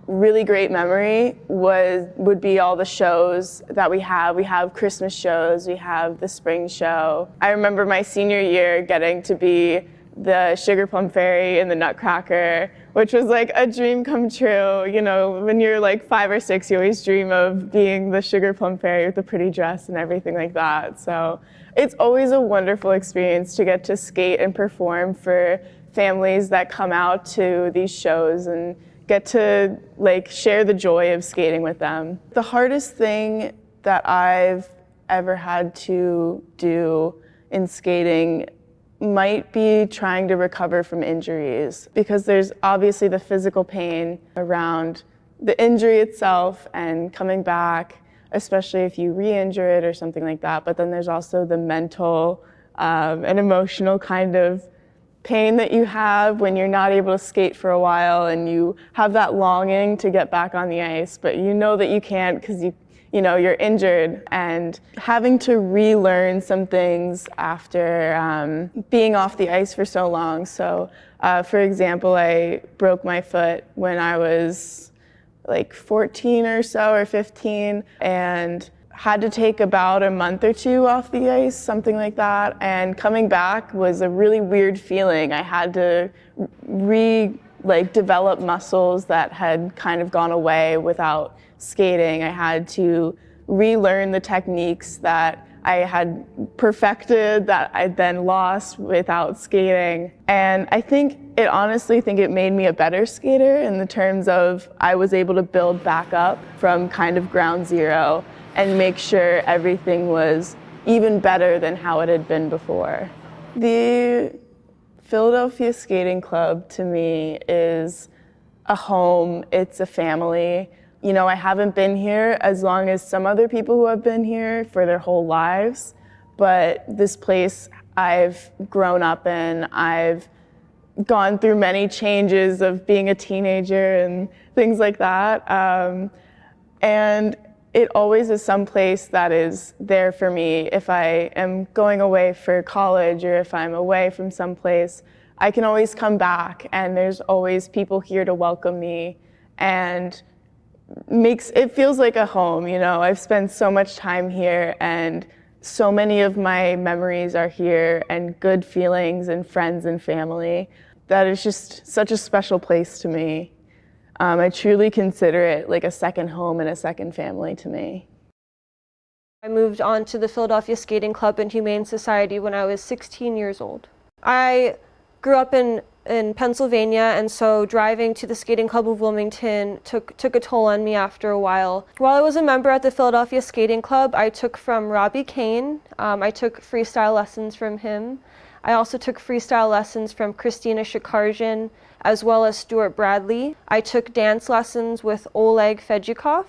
really great memory would be all the shows that we have. We have Christmas shows, we have the spring show. I remember my senior year getting to be the Sugar Plum Fairy in the Nutcracker, which was like a dream come true. When you're 5 or 6, you always dream of being the Sugar Plum Fairy with the pretty dress and everything like that. So it's always a wonderful experience to get to skate and perform for families that come out to these shows and get to share the joy of skating with them. The hardest thing that I've ever had to do in skating might be trying to recover from injuries, because there's obviously the physical pain around the injury itself and coming back, especially if you re-injure it or something like that. But then there's also the mental and emotional kind of pain that you have when you're not able to skate for a while and you have that longing to get back on the ice, but you know that you can't because you're injured, and having to relearn some things after being off the ice for so long. So, for example, I broke my foot when I was 14 or so, or 15, and had to take about a month or 2 off the ice, something like that. And coming back was a really weird feeling. I had to develop muscles that had kind of gone away without skating. I had to relearn the techniques that I had perfected that I then lost without skating. And I honestly think it made me a better skater in the terms of I was able to build back up from kind of ground zero and make sure everything was even better than how it had been before. The Philadelphia Skating Club to me is a home, it's a family. You know, I haven't been here as long as some other people who have been here for their whole lives, but this place I've grown up in, I've gone through many changes of being a teenager and things like that. And it always is some place that is there for me. If I am going away for college or if I'm away from some place, I can always come back and there's always people here to welcome me, and it feels like a home, you know. I've spent so much time here and so many of my memories are here, and good feelings and friends and family. That is just such a special place to me. I truly consider it like a second home and a second family to me. I moved on to the Philadelphia Skating Club and Humane Society when I was 16 years old. I grew up in Pennsylvania, and so driving to the Skating Club of Wilmington took a toll on me after a while. While I was a member at the Philadelphia Skating Club, I took from Robbie Kane. I took freestyle lessons from him. I also took freestyle lessons from Christina Shakarjan, as well as Stuart Bradley. I took dance lessons with Oleg Fedjikov,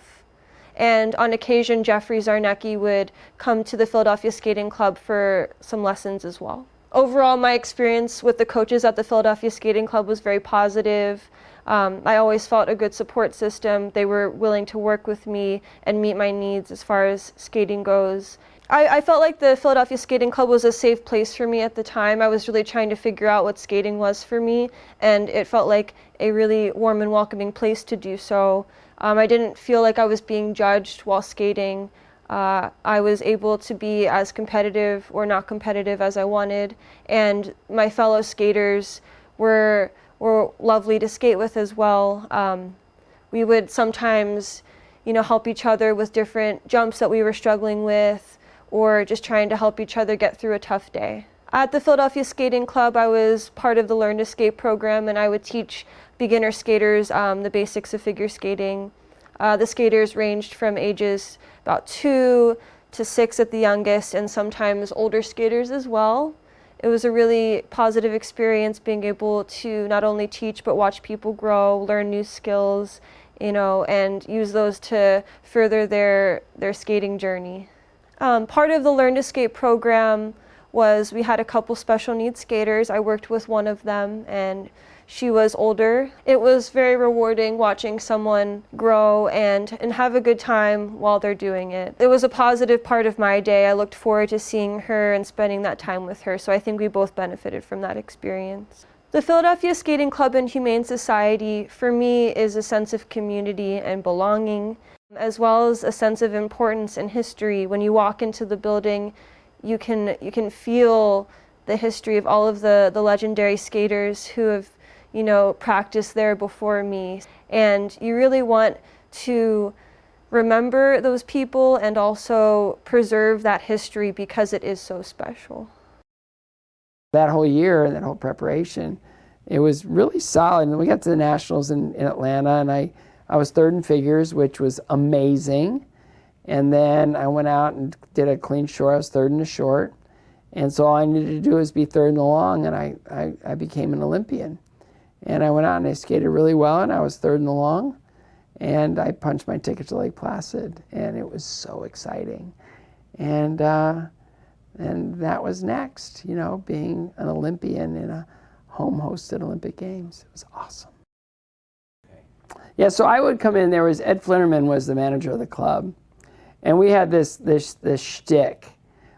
and on occasion Jeffrey Zarnecki would come to the Philadelphia Skating Club for some lessons as well. Overall, my experience with the coaches at the Philadelphia Skating Club was very positive. I always felt a good support system. They were willing to work with me and meet my needs as far as skating goes. I felt like the Philadelphia Skating Club was a safe place for me at the time. I was really trying to figure out what skating was for me, and it felt like a really warm and welcoming place to do so. I didn't feel like I was being judged while skating. I was able to be as competitive or not competitive as I wanted, and my fellow skaters were lovely to skate with as well. We would sometimes, help each other with different jumps that we were struggling with, or just trying to help each other get through a tough day. At the Philadelphia Skating Club, I was part of the Learn to Skate program, and I would teach beginner skaters the basics of figure skating. The skaters ranged from ages about 2 to 6 at the youngest, and sometimes older skaters as well. It was a really positive experience being able to not only teach but watch people grow, learn new skills, and use those to further their skating journey. Part of the Learn to Skate program was we had a couple special needs skaters. I worked with one of them, and she was older. It was very rewarding watching someone grow and have a good time while they're doing it. It was a positive part of my day. I looked forward to seeing her and spending that time with her, so I think we both benefited from that experience. The Philadelphia Skating Club and Humane Society, for me, is a sense of community and belonging, as well as a sense of importance and history. When you walk into the building, you can feel the history of all of the legendary skaters who have practiced there before me. And you really want to remember those people and also preserve that history because it is so special. That whole year, that whole preparation, it was really solid. And we got to the Nationals in Atlanta, and I was third in figures, which was amazing. And then I went out and did a clean short. I was third in the short. And so all I needed to do was be third in the long, and I became an Olympian. And I went out and I skated really well, and I was third in the long. And I punched my ticket to Lake Placid, and it was so exciting. And that was next, being an Olympian in a home-hosted Olympic Games. It was awesome. Yeah, so I would come in. There was Ed Flinnerman was the manager of the club, and we had this shtick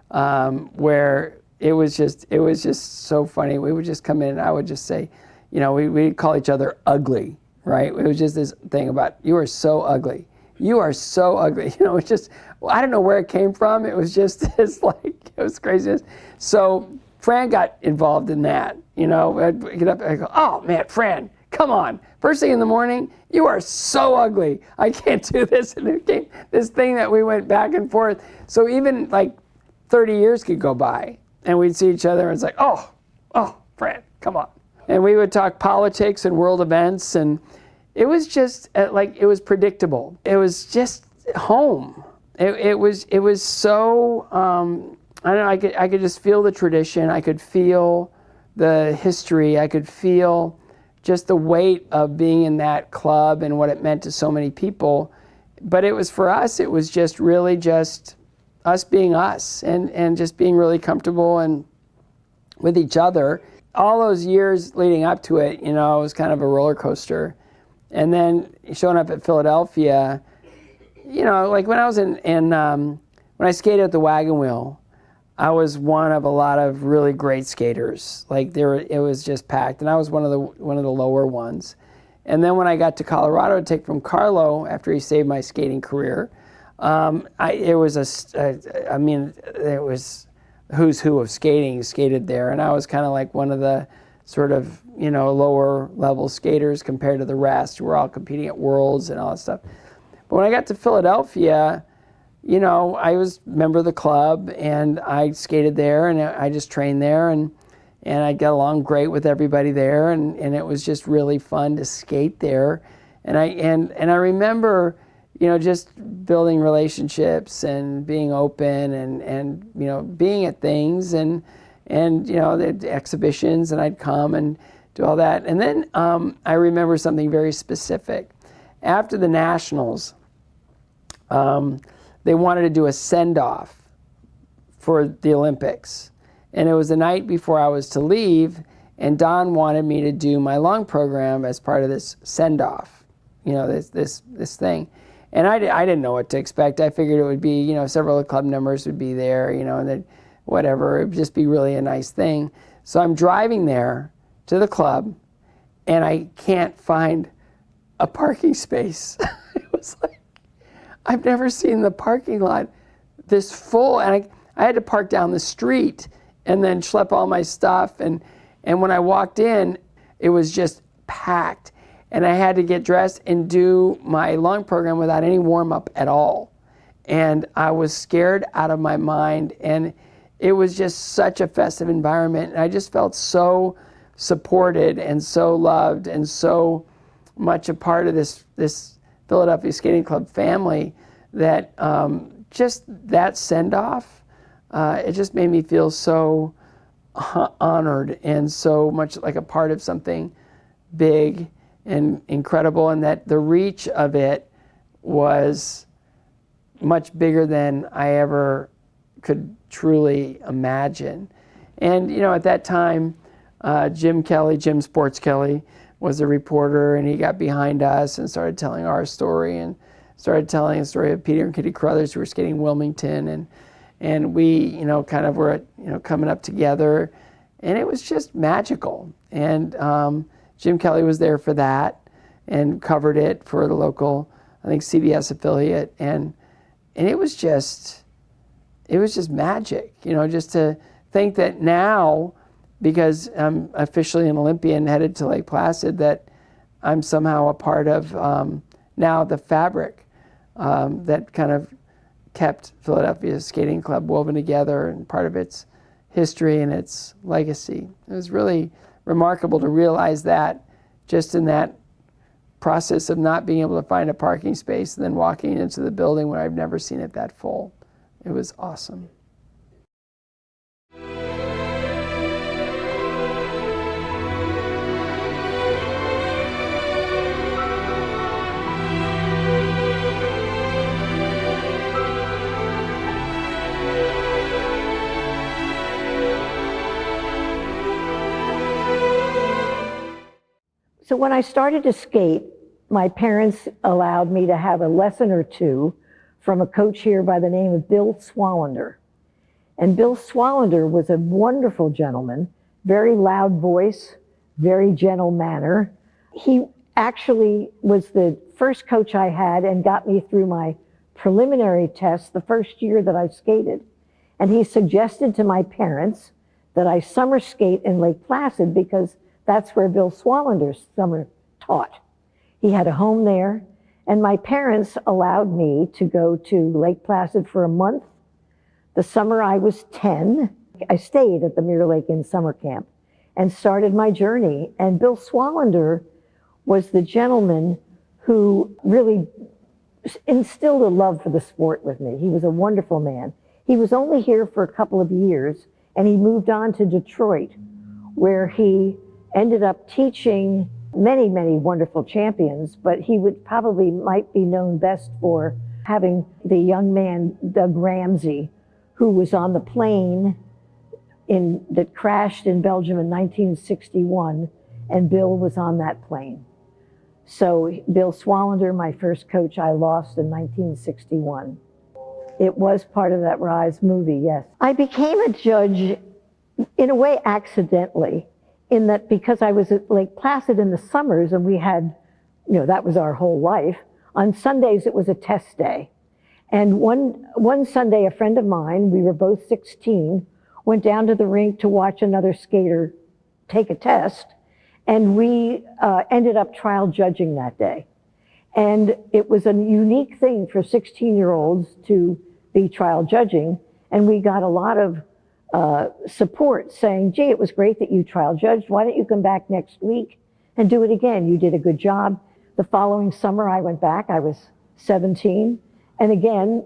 where it was just so funny. We would just come in, and I would just say, we'd call each other ugly, right? It was just this thing about, you are so ugly. You are so ugly. It's just, I don't know where it came from. It was just this it was craziness. So Fran got involved in that. I'd get up and I'd go, oh man, Fran, come on. First thing in the morning, you are so ugly. I can't do this. And it became this thing that we went back and forth. So even 30 years could go by and we'd see each other and it's like, oh, Fran, come on. And we would talk politics and world events, and it was just it was predictable. It was just home. It was so, I don't know, I could just feel the tradition. I could feel the history. I could feel just the weight of being in that club and what it meant to so many people. but it was for us, it was just really just us being us and just being really comfortable and with each other. All those years leading up to it, you know, it was kind of a roller coaster. And then showing up at Philadelphia, you know, like when I was when I skated at the Wagon Wheel, I was one of a lot of really great skaters. Like it was just packed, and I was one of the lower ones. And then when I got to Colorado to take from Carlo after he saved my skating career, it was who's who of skating skated there, and I was kind of like one of the sort of, you know, lower level skaters compared to the rest who were all competing at Worlds and all that stuff. But when I got to Philadelphia, you know, I was a member of the club and I skated there and I just trained there and I got along great with everybody there and it was just really fun to skate there. And I remember, you know, just building relationships and being open and you know, being at things and you know, the exhibitions, and I'd come and do all that. And then I remember something very specific. After the Nationals, they wanted to do a send-off for the Olympics. And it was the night before I was to leave, and Don wanted me to do my long program as part of this send-off, you know, this thing. And I didn't know what to expect. I figured it would be, you know, several of the club members would be there, you know, and then whatever, it would just be really a nice thing. So I'm driving there to the club, and I can't find a parking space. It was like, I've never seen the parking lot this full, and I had to park down the street and then schlep all my stuff, and when I walked in, it was just packed, and I had to get dressed and do my long program without any warm-up at all. And I was scared out of my mind, and it was just such a festive environment, and I just felt so supported and so loved and so much a part of this Philadelphia Skating Club family that just that send-off, it just made me feel so honored and so much like a part of something big and incredible, and that the reach of it was much bigger than I ever could truly imagine. And, you know, at that time, Jim Sports Kelly, was a reporter, and he got behind us and started telling our story and started telling the story of Peter and Kitty Carruthers who were skating Wilmington, and we, you know, kind of were, you know, coming up together, and it was just magical. And Jim Kelly was there for that and covered it for the local, I think, CBS affiliate, and it was just magic, you know, just to think that now, because I'm officially an Olympian headed to Lake Placid, that I'm somehow a part of now the fabric that kind of kept Philadelphia Skating Club woven together and part of its history and its legacy. It was really remarkable to realize that just in that process of not being able to find a parking space and then walking into the building where I've never seen it that full. It was awesome. So when I started to skate, my parents allowed me to have a lesson or two from a coach here by the name of Bill Swallander. And Bill Swallander was a wonderful gentleman, very loud voice, very gentle manner. He actually was the first coach I had and got me through my preliminary test the first year that I skated. And he suggested to my parents that I summer skate in Lake Placid because that's where Bill Swallander summer taught. He had a home there, and my parents allowed me to go to Lake Placid for a month. The summer I was 10, I stayed at the Mirror Lake Inn summer camp and started my journey. And Bill Swallander was the gentleman who really instilled a love for the sport with me. He was a wonderful man. He was only here for a couple of years, and he moved on to Detroit, where he ended up teaching many, many wonderful champions, but he would probably might be known best for having the young man, Doug Ramsey, who was on the plane that crashed in Belgium in 1961, and Bill was on that plane. So Bill Swallander, my first coach, I lost in 1961. It was part of that Rise movie, yes. I became a judge in a way accidentally, in that because I was at Lake Placid in the summers and we had, that was our whole life. On Sundays, it was a test day. And one Sunday, a friend of mine, we were both 16, went down to the rink to watch another skater take a test, and we ended up trial judging that day. And it was a unique thing for 16-year-olds to be trial judging, and we got a lot of support saying, gee, it was great that you trial judged. Why don't you come back next week and do it again? You did a good job. The following summer, I went back. I was 17. And again,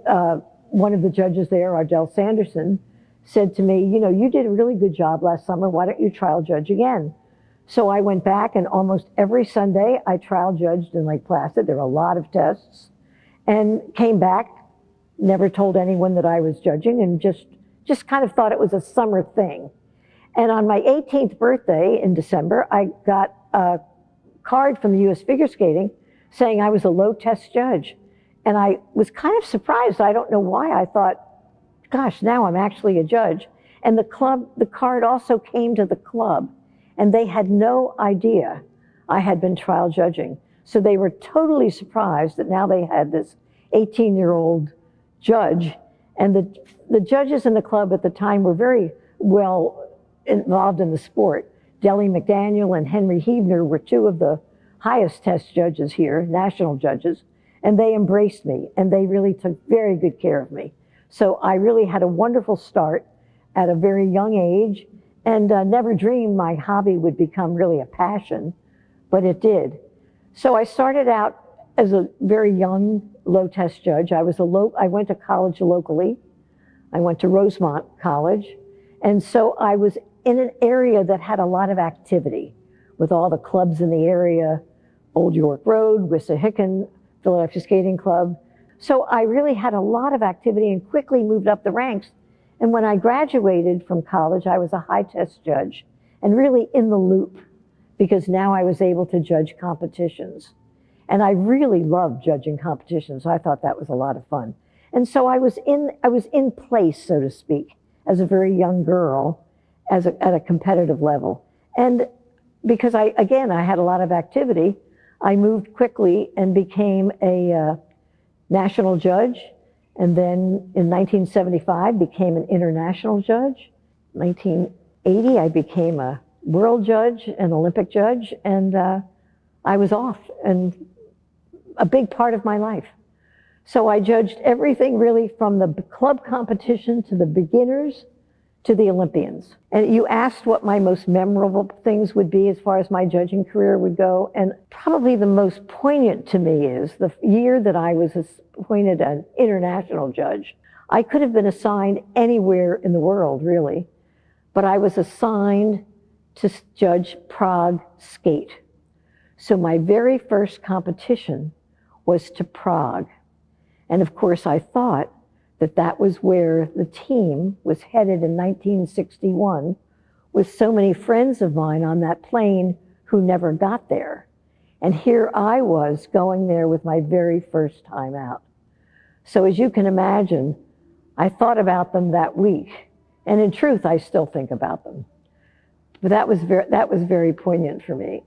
one of the judges there, Ardell Sanderson, said to me, you did a really good job last summer. Why don't you trial judge again? So I went back, and almost every Sunday I trial judged in Lake Placid. There were a lot of tests, and came back, never told anyone that I was judging, and just kind of thought it was a summer thing. And on my 18th birthday in December, I got a card from the U.S. Figure Skating saying I was a low test judge. And I was kind of surprised. I don't know why. I thought, gosh, now I'm actually a judge. And the card also came to the club, and they had no idea I had been trial judging. So they were totally surprised that now they had this 18-year-old judge. And the judges in the club at the time were very well involved in the sport. Deli McDaniel and Henry Heavner were two of the highest test judges here, national judges, and they embraced me, and they really took very good care of me. So I really had a wonderful start at a very young age, and never dreamed my hobby would become really a passion, but it did. So I started out as a very young low test judge. I went to college locally. I went to Rosemont College. And so I was in an area that had a lot of activity with all the clubs in the area, Old York Road, Wissahickon, Philadelphia Skating Club. So I really had a lot of activity and quickly moved up the ranks. And when I graduated from college, I was a high test judge and really in the loop, because now I was able to judge competitions. And I really loved judging competitions. I thought that was a lot of fun. And so I was in place, so to speak, as a very young girl, at a competitive level. And because I had a lot of activity, I moved quickly and became a national judge. And then in 1975, became an international judge. 1980, I became a world judge, an Olympic judge, and I was off, and a big part of my life. So I judged everything really from the club competition to the beginners to the Olympians. And you asked what my most memorable things would be as far as my judging career would go. And probably the most poignant to me is the year that I was appointed an international judge. I could have been assigned anywhere in the world, really, but I was assigned to judge Prague skate. So my very first competition was to Prague. And of course, I thought that that was where the team was headed in 1961, with so many friends of mine on that plane who never got there. And here I was going there with my very first time out. So as you can imagine, I thought about them that week. And in truth, I still think about them. But that was very poignant for me.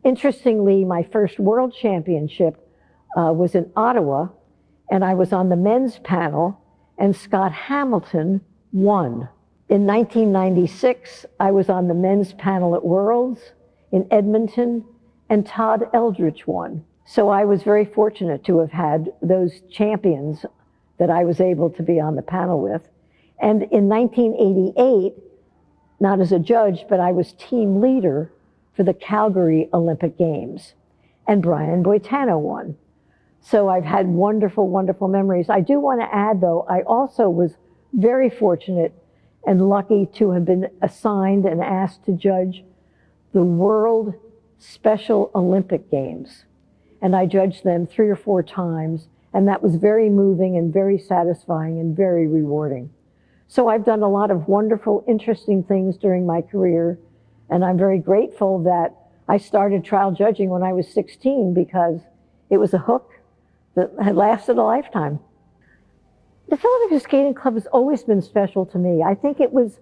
Interestingly, my first world championship was in Ottawa, and I was on the men's panel, and Scott Hamilton won. In 1996, I was on the men's panel at Worlds in Edmonton, and Todd Eldridge won. So I was very fortunate to have had those champions that I was able to be on the panel with. And in 1988, not as a judge, but I was team leader for the Calgary Olympic Games, and Brian Boitano won. So I've had wonderful, wonderful memories. I do want to add, though, I also was very fortunate and lucky to have been assigned and asked to judge the World Special Olympic Games. And I judged them 3 or 4 times, and that was very moving and very satisfying and very rewarding. So I've done a lot of wonderful, interesting things during my career, and I'm very grateful that I started trial judging when I was 16 because it was a hook that had lasted a lifetime. The Philadelphia Skating Club has always been special to me. I think it was,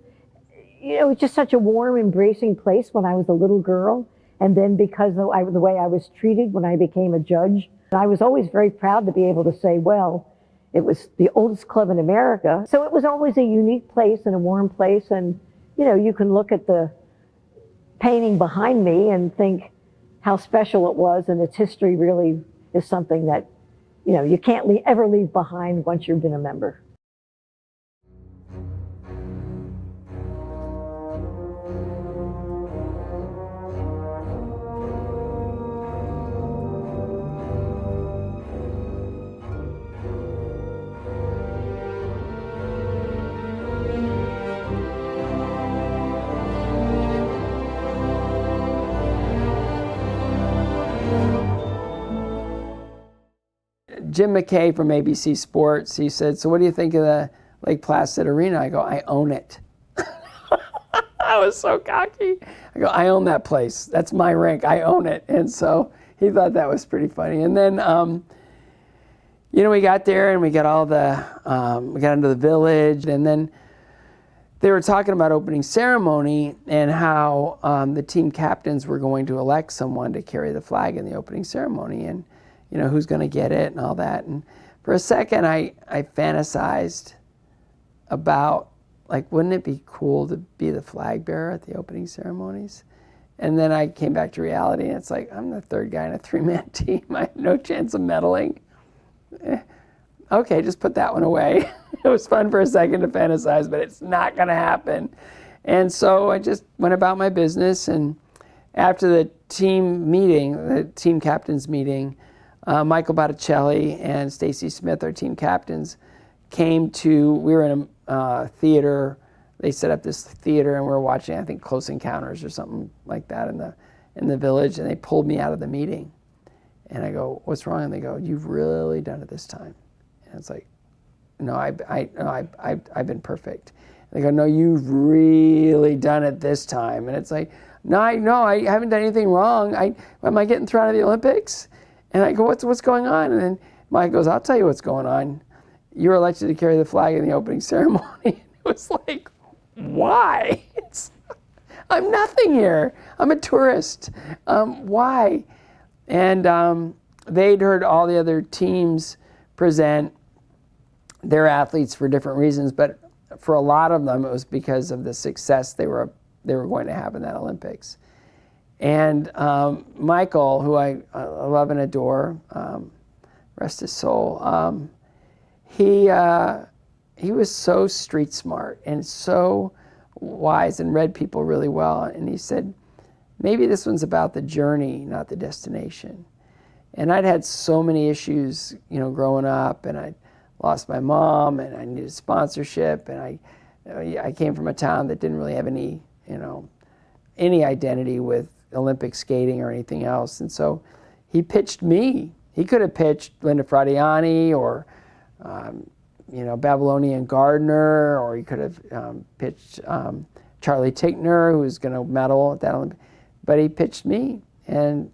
just such a warm, embracing place when I was a little girl. And then because of the way I was treated when I became a judge, I was always very proud to be able to say, well, it was the oldest club in America. So it was always a unique place and a warm place. And, you can look at the painting behind me and think how special it was. And its history really is something that, you can't ever leave behind once you've been a member. Jim McKay from ABC Sports, he said, so what do you think of the Lake Placid Arena? I go, I own it. I was so cocky. I go, I own that place. That's my rink. I own it. And so he thought that was pretty funny. And then, we got there and we got we got into the village, and then they were talking about opening ceremony and how the team captains were going to elect someone to carry the flag in the opening ceremony, and who's going to get it and all that. And for a second, I fantasized about, wouldn't it be cool to be the flag bearer at the opening ceremonies? And then I came back to reality, and it's like, I'm the third guy in a 3-man team. I have no chance of medaling. Okay, just put that one away. It was fun for a second to fantasize, but it's not going to happen. And so I just went about my business, and after the team meeting, the team captains meeting, Michael Botticelli and Stacy Smith, our team captains, we were in a theater. They set up this theater, and we were watching, I think, Close Encounters or something like that in the village, and they pulled me out of the meeting. And I go, what's wrong? And they go, you've really done it this time. And it's like, no, I've been perfect. And they go, no, you've really done it this time. And it's like, no, I haven't done anything wrong. Am I getting thrown out of the Olympics? And I go, what's going on? And then Mike goes, I'll tell you what's going on. You were elected to carry the flag in the opening ceremony. It was like, why? I'm nothing here. I'm a tourist. Why? And they'd heard all the other teams present their athletes for different reasons, but for a lot of them, it was because of the success they were going to have in that Olympics. And Michael, who I love and adore, rest his soul, he was so street smart and so wise and read people really well. And he said, maybe this one's about the journey, not the destination. And I'd had so many issues, growing up, and I lost my mom, and I needed sponsorship, and I came from a town that didn't really have any identity with Olympic skating or anything else. And so he pitched me. He could have pitched Linda Fradiani or, Babylonian Gardner, or he could have pitched Charlie Tickner, who was going to medal at that Olympic. But he pitched me, and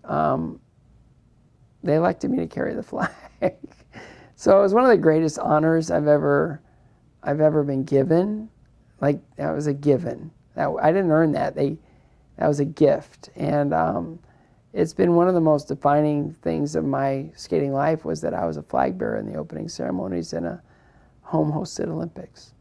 they elected me to carry the flag. So it was one of the greatest honors I've ever been given. That was a given. I didn't earn that. That was a gift. And it's been one of the most defining things of my skating life, was that I was a flag bearer in the opening ceremonies in a home-hosted Olympics.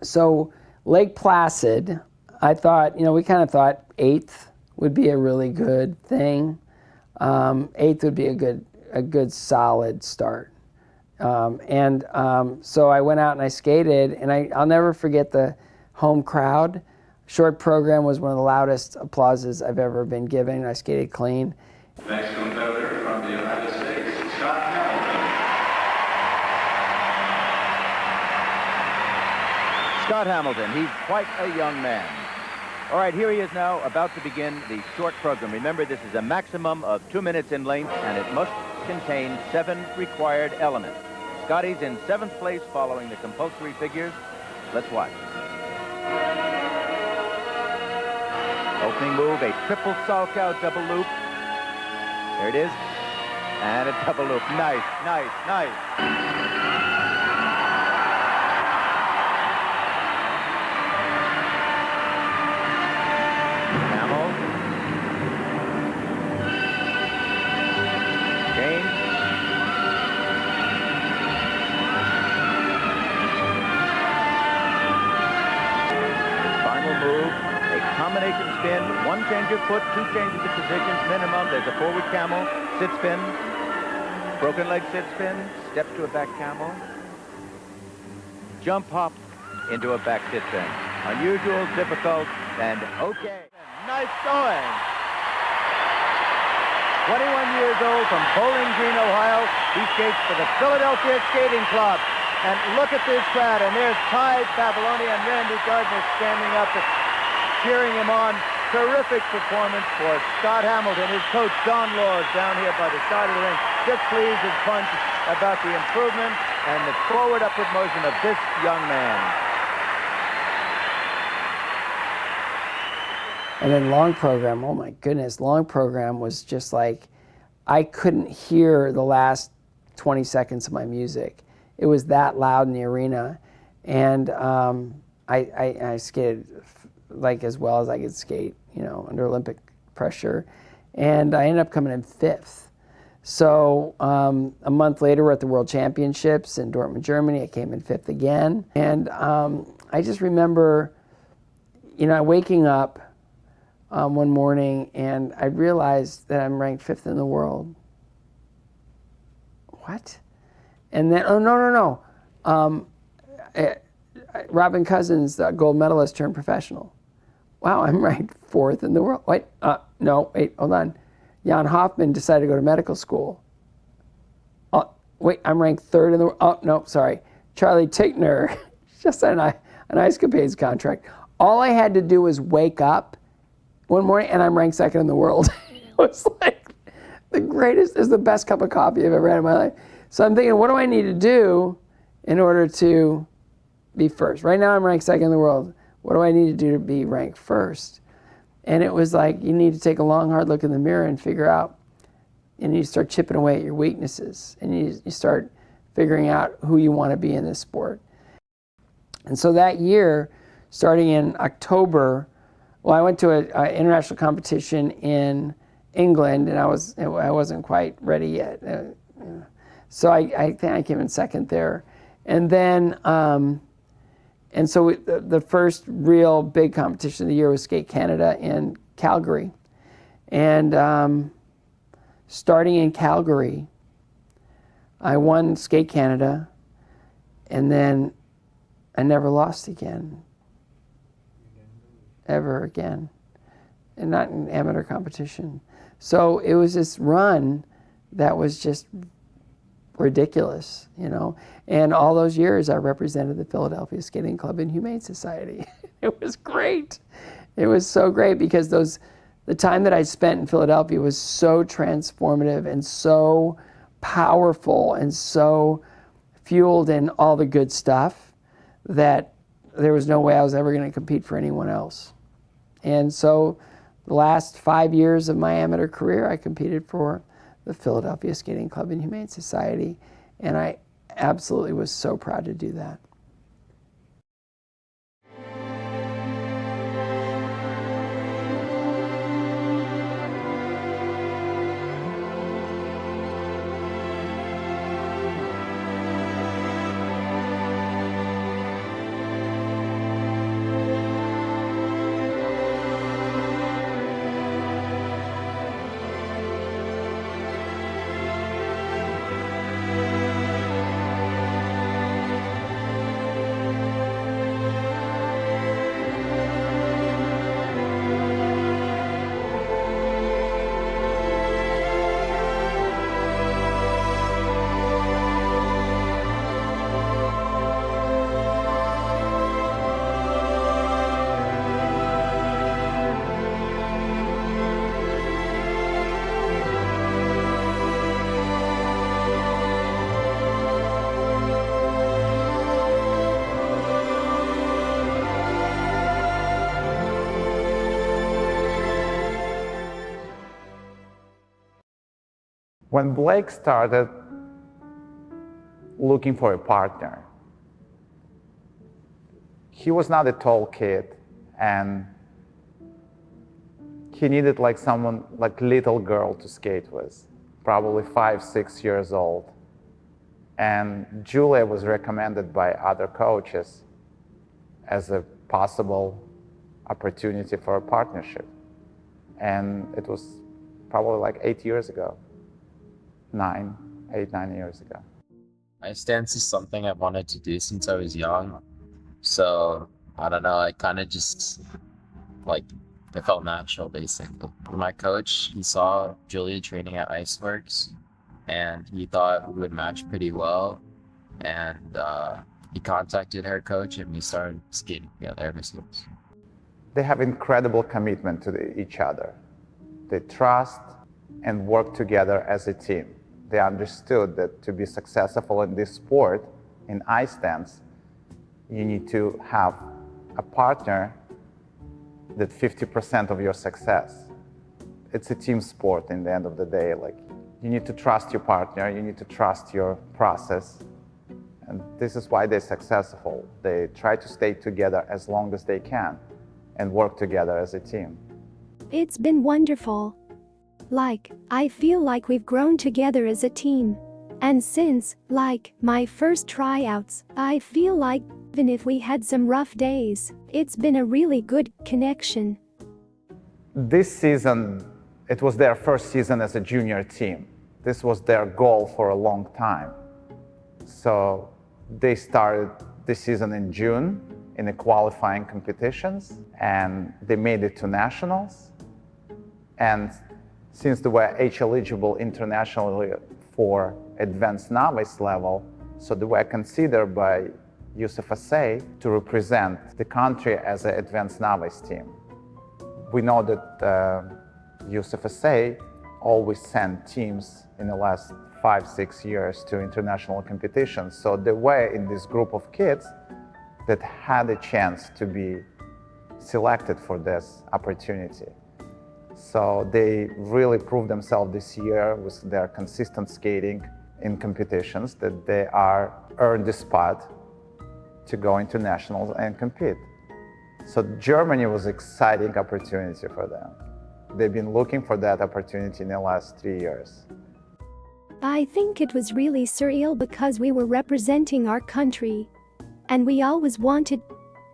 So Lake Placid, I thought, we kind of thought 8th would be a really good thing. 8th would be a good solid start. So I went out and I skated, and I'll never forget the home crowd. Short program was one of the loudest applauses I've ever been given. I skated clean. Next competitor from the United States, Scott Hamilton. Scott Hamilton, he's quite a young man. All right, here he is now, about to begin the short program. Remember, this is a maximum of 2 minutes in length, and it must contain 7 required elements. Scotty's in 7th place following the compulsory figures. Let's watch. Opening move, a triple Salchow double loop. There it is. And a double loop. Nice, nice, nice. Combination spin, 1 change of foot, 2 changes of positions minimum. There's a forward camel, sit spin, broken leg sit spin, steps to a back camel, jump hop into a back sit spin. Unusual, difficult, and okay. Nice going. 21 years old from Bowling Green, Ohio. He skates for the Philadelphia Skating Club. And look at this crowd, and there's Ty Babaloni and Randy Gardner standing up cheering him on. Terrific performance for Scott Hamilton. His coach, Don Laws, down here by the side of the ring, just pleased as punch about the improvement and the forward upward motion of this young man. And then long program, oh my goodness, long program was just like, I couldn't hear the last 20 seconds of my music. It was that loud in the arena. And I skated like as well as I could skate, you know, under Olympic pressure. And I ended up coming in 5th. So a month later, we're at the World Championships in Dortmund, Germany. I came in 5th again. And I just remember, you know, waking up one morning and I realized that I'm ranked 5th in the world. What? And then, oh, no. Robin Cousins, the gold medalist, turned professional. Wow, I'm ranked 4th in the world. Wait, no, wait, hold on. Jan Hoffman decided to go to medical school. Oh, wait, I'm ranked 3rd in the world. Oh, no, sorry. Charlie Tickner just signed an Ice Capades contract. All I had to do was wake up one morning and I'm ranked 2nd in the world. It was like the greatest, is the best cup of coffee I've ever had in my life. So I'm thinking, what do I need to do in order to be 1st? Right now I'm ranked 2nd in the world. What do I need to do to be ranked 1st? And it was like, you need to take a long, hard look in the mirror and figure out, and you start chipping away at your weaknesses, and you start figuring out who you want to be in this sport. And so that year, starting in October, well, I went to an international competition in England, and I wasn't quite ready yet. So I think I came in 2nd there. And then, and so the first real big competition of the year was Skate Canada in Calgary. And starting in Calgary, I won Skate Canada, and then I never lost again, ever again, and not in amateur competition. So it was this run that was just ridiculous, you know. And all those years I represented the Philadelphia Skating Club and Humane Society. It was great. It was so great because the time that I spent in Philadelphia was so transformative and so powerful and so fueled in all the good stuff that there was no way I was ever going to compete for anyone else. And so the last 5 years of my amateur career, I competed for the Philadelphia Skating Club and Humane Society, and I absolutely was so proud to do that. When Blake started looking for a partner, he was not a tall kid, and he needed like someone, like little girl to skate with, probably 5, 6 years old. And Julia was recommended by other coaches as a possible opportunity for a partnership. And it was probably like 8 years ago, 9 years ago. Ice dance is something I've wanted to do since I was young. So, I don't know, I kind of just, like, it felt natural, basically. My coach, he saw Julia training at Iceworks, and he thought we would match pretty well. And he contacted her coach, and we started skating together ever since. They have incredible commitment to each other. They trust and work together as a team. They understood that to be successful in this sport, in ice dance, you need to have a partner that 50% of your success. It's a team sport in the end of the day. Like, you need to trust your partner, you need to trust your process. And this is why they're successful. They try to stay together as long as they can and work together as a team. It's been wonderful. I feel like we've grown together as a team. And since, my first tryouts, I feel like even if we had some rough days, it's been a really good connection. This season, it was their first season as a junior team. This was their goal for a long time. So they started this season in June in the qualifying competitions, and they made it to nationals. And since they were age eligible internationally for advanced novice level, so they were considered by USFSA to represent the country as an advanced novice team. We know that USFSA always sent teams in the last 5, 6 years to international competitions. So they were in this group of kids that had a chance to be selected for this opportunity. So they really proved themselves this year with their consistent skating in competitions, that they earned the spot to go into nationals and compete. So Germany was an exciting opportunity for them. They've been looking for that opportunity in the last 3 years. I think it was really surreal because we were representing our country. And we always wanted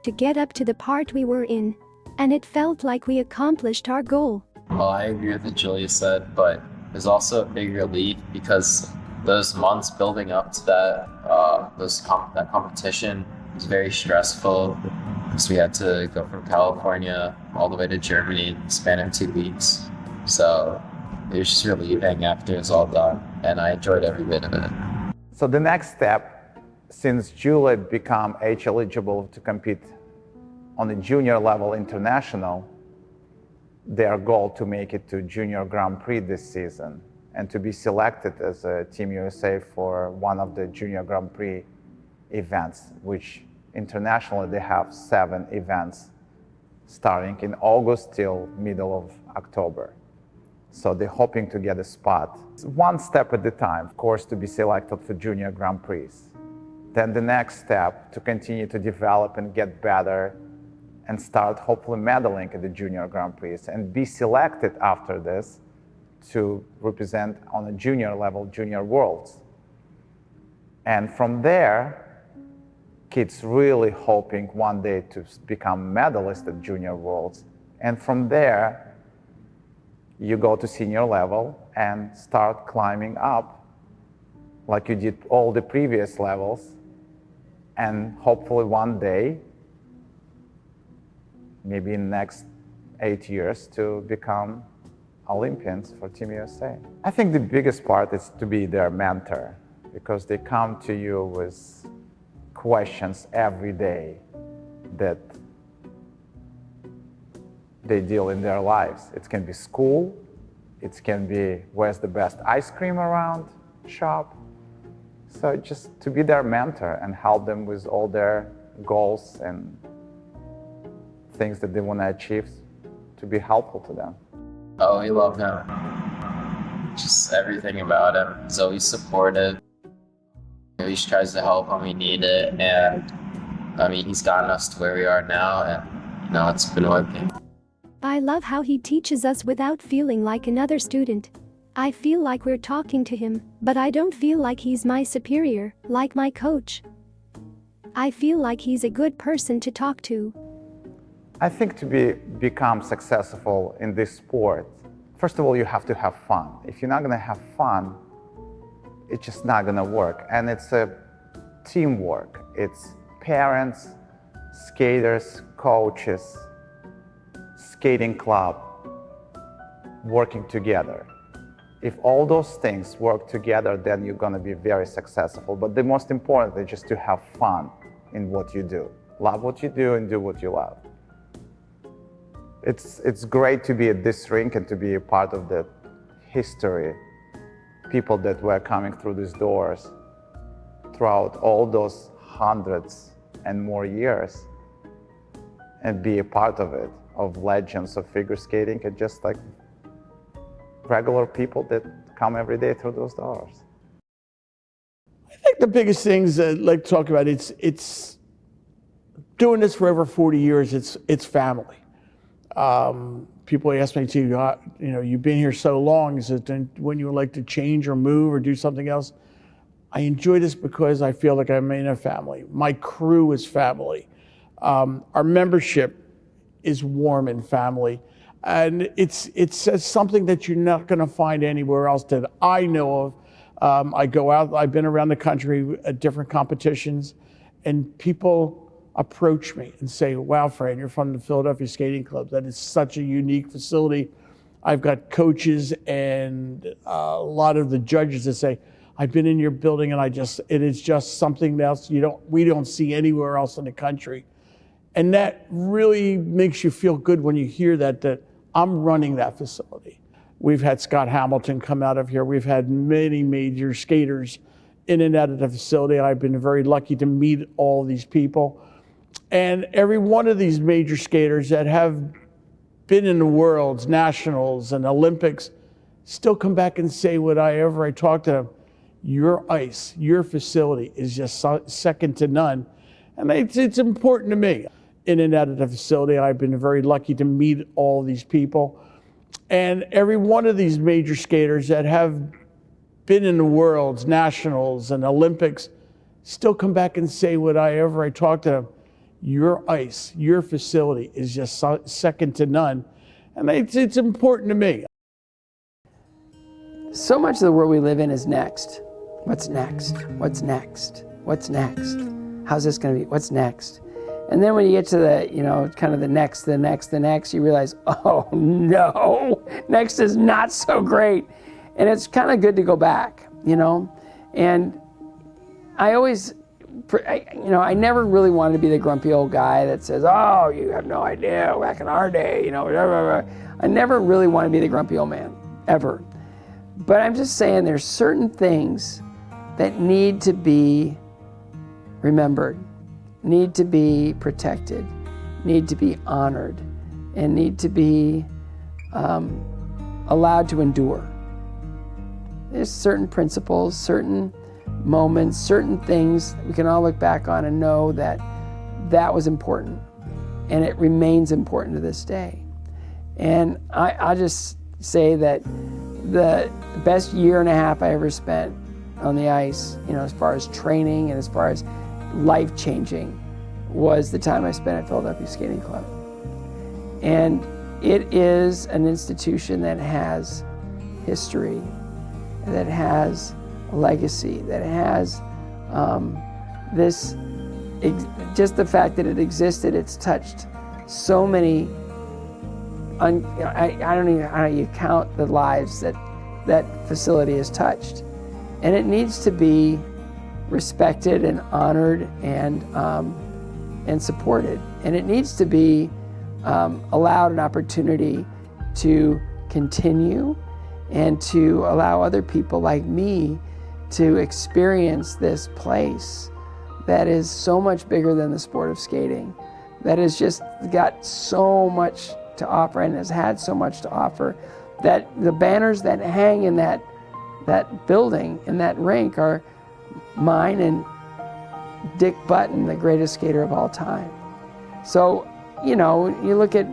to get up to the part we were in. And it felt like we accomplished our goal. Well, I agree with what Julia said, but there's also a big relief because those months building up to that competition was very stressful because we had to go from California all the way to Germany in the span of 2 weeks. So it was just relieving after it was all done, and I enjoyed every bit of it. So the next step, since Julia became age eligible to compete on a junior level international, their goal to make it to Junior Grand Prix this season and to be selected as a Team USA for one of the Junior Grand Prix events, which internationally they have 7 events starting in August till middle of October. So they're hoping to get a spot. One step at a time, of course, to be selected for Junior Grand Prix. Then the next step, to continue to develop and get better and start hopefully medaling at the Junior Grand Prix and be selected after this to represent on a junior level, Junior Worlds. And from there, kids really hoping one day to become medalists at Junior Worlds. And from there, you go to senior level and start climbing up like you did all the previous levels. And hopefully one day, maybe in the next 8 years, to become Olympians for Team USA. I think the biggest part is to be their mentor, because they come to you with questions every day that they deal in their lives. It can be school, it can be where's the best ice cream around shop. So just to be their mentor and help them with all their goals and things that they want to achieve, to be helpful to them. Oh, we love him. just everything about him. He's always supportive. He always tries to help when we need it, and I mean, he's gotten us to where we are now, and you know, it's been working. I love how he teaches us without feeling like another student. I feel like we're talking to him, but I don't feel like he's my superior, like my coach. I feel like he's a good person to talk to. I think to become successful in this sport, first of all, you have to have fun. If you're not going to have fun, it's just not going to work. And it's a teamwork. It's parents, skaters, coaches, skating club working together. If all those things work together, then you're going to be very successful. But the most important is just to have fun in what you do. Love what you do and do what you love. It's great to be at this rink and to be a part of the history. People that were coming through these doors throughout all those hundreds and more years, and be a part of it, of legends of figure skating, and just like regular people that come every day through those doors. I think the biggest things I'd like to talk about, it's doing this for over 40 years, it's family. People ask me too, you know, you've been here so long, is it when you would like to change or move or do something else? I enjoy this because I feel like I'm in a family. My crew is family. Our membership is warm and family. And it's something that you're not going to find anywhere else that I know of. I go out, I've been around the country at different competitions, and people approach me and say, wow, Fran, you're from the Philadelphia Skating Club. That is such a unique facility. I've got coaches and a lot of the judges that say, I've been in your building and it is just something else we don't see anywhere else in the country. And that really makes you feel good when you hear that I'm running that facility. We've had Scott Hamilton come out of here. We've had many major skaters in and out of the facility. I've been very lucky to meet all these people. And every one of these major skaters that have been in the Worlds, Nationals, and Olympics still come back and say whenever I talk to them, your ice, your facility is just second to none. And it's important to me. In and out of the facility, I've been very lucky to meet all these people. And every one of these major skaters that have been in the Worlds, Nationals, and Olympics still come back and say whenever I talk to them, your ice, your facility is just second to none. And it's important to me. So much of the world we live in is next. What's next? What's next? What's next? How's this going to be? What's next? And then when you get to the, you know, kind of the next, you realize, oh no, next is not so great. And it's kind of good to go back, you know? And I always, you know, I never really wanted to be the grumpy old guy that says, oh, you have no idea, back in our day, you know, blah, blah, blah. I never really wanted to be the grumpy old man, ever. But I'm just saying there's certain things that need to be remembered, need to be protected, need to be honored, and need to be allowed to endure. There's certain principles, certain moments, certain things we can all look back on and know that that was important, and it remains important to this day. And I just say that the best year and a half I ever spent on the ice, you know, as far as training and as far as life-changing, was the time I spent at Philadelphia Skating Club. And it is an institution that has history, that has a legacy, that has just the fact that it existed, it's touched so many, I don't even know how you count the lives that facility has touched. And it needs to be respected and honored and supported. And it needs to be allowed an opportunity to continue and to allow other people like me to experience this place that is so much bigger than the sport of skating, that has just got so much to offer and has had so much to offer that the banners that hang in that building, in that rink, are mine and Dick Button, the greatest skater of all time. So, you look at,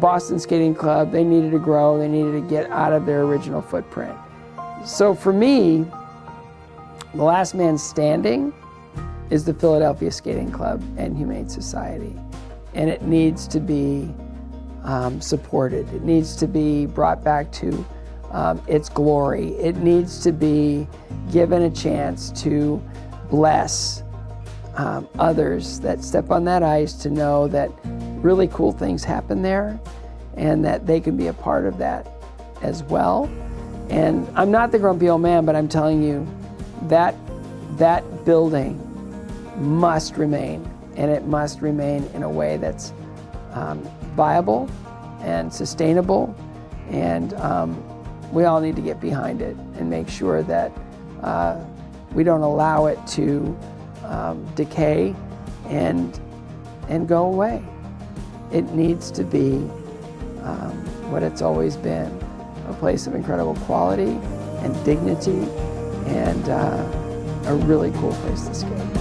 Boston Skating Club, they needed to grow, they needed to get out of their original footprint. So for me, the last man standing is the Philadelphia Skating Club and Humane Society. And it needs to be supported. It needs to be brought back to its glory. It needs to be given a chance to bless others that step on that ice, to know that really cool things happen there and that they can be a part of that as well. And I'm not the grumpy old man, but I'm telling you that that building must remain, and it must remain in a way that's viable and sustainable, and we all need to get behind it and make sure that we don't allow it to decay and go away. It needs to be what it's always been, a place of incredible quality and dignity, and a really cool place to skate.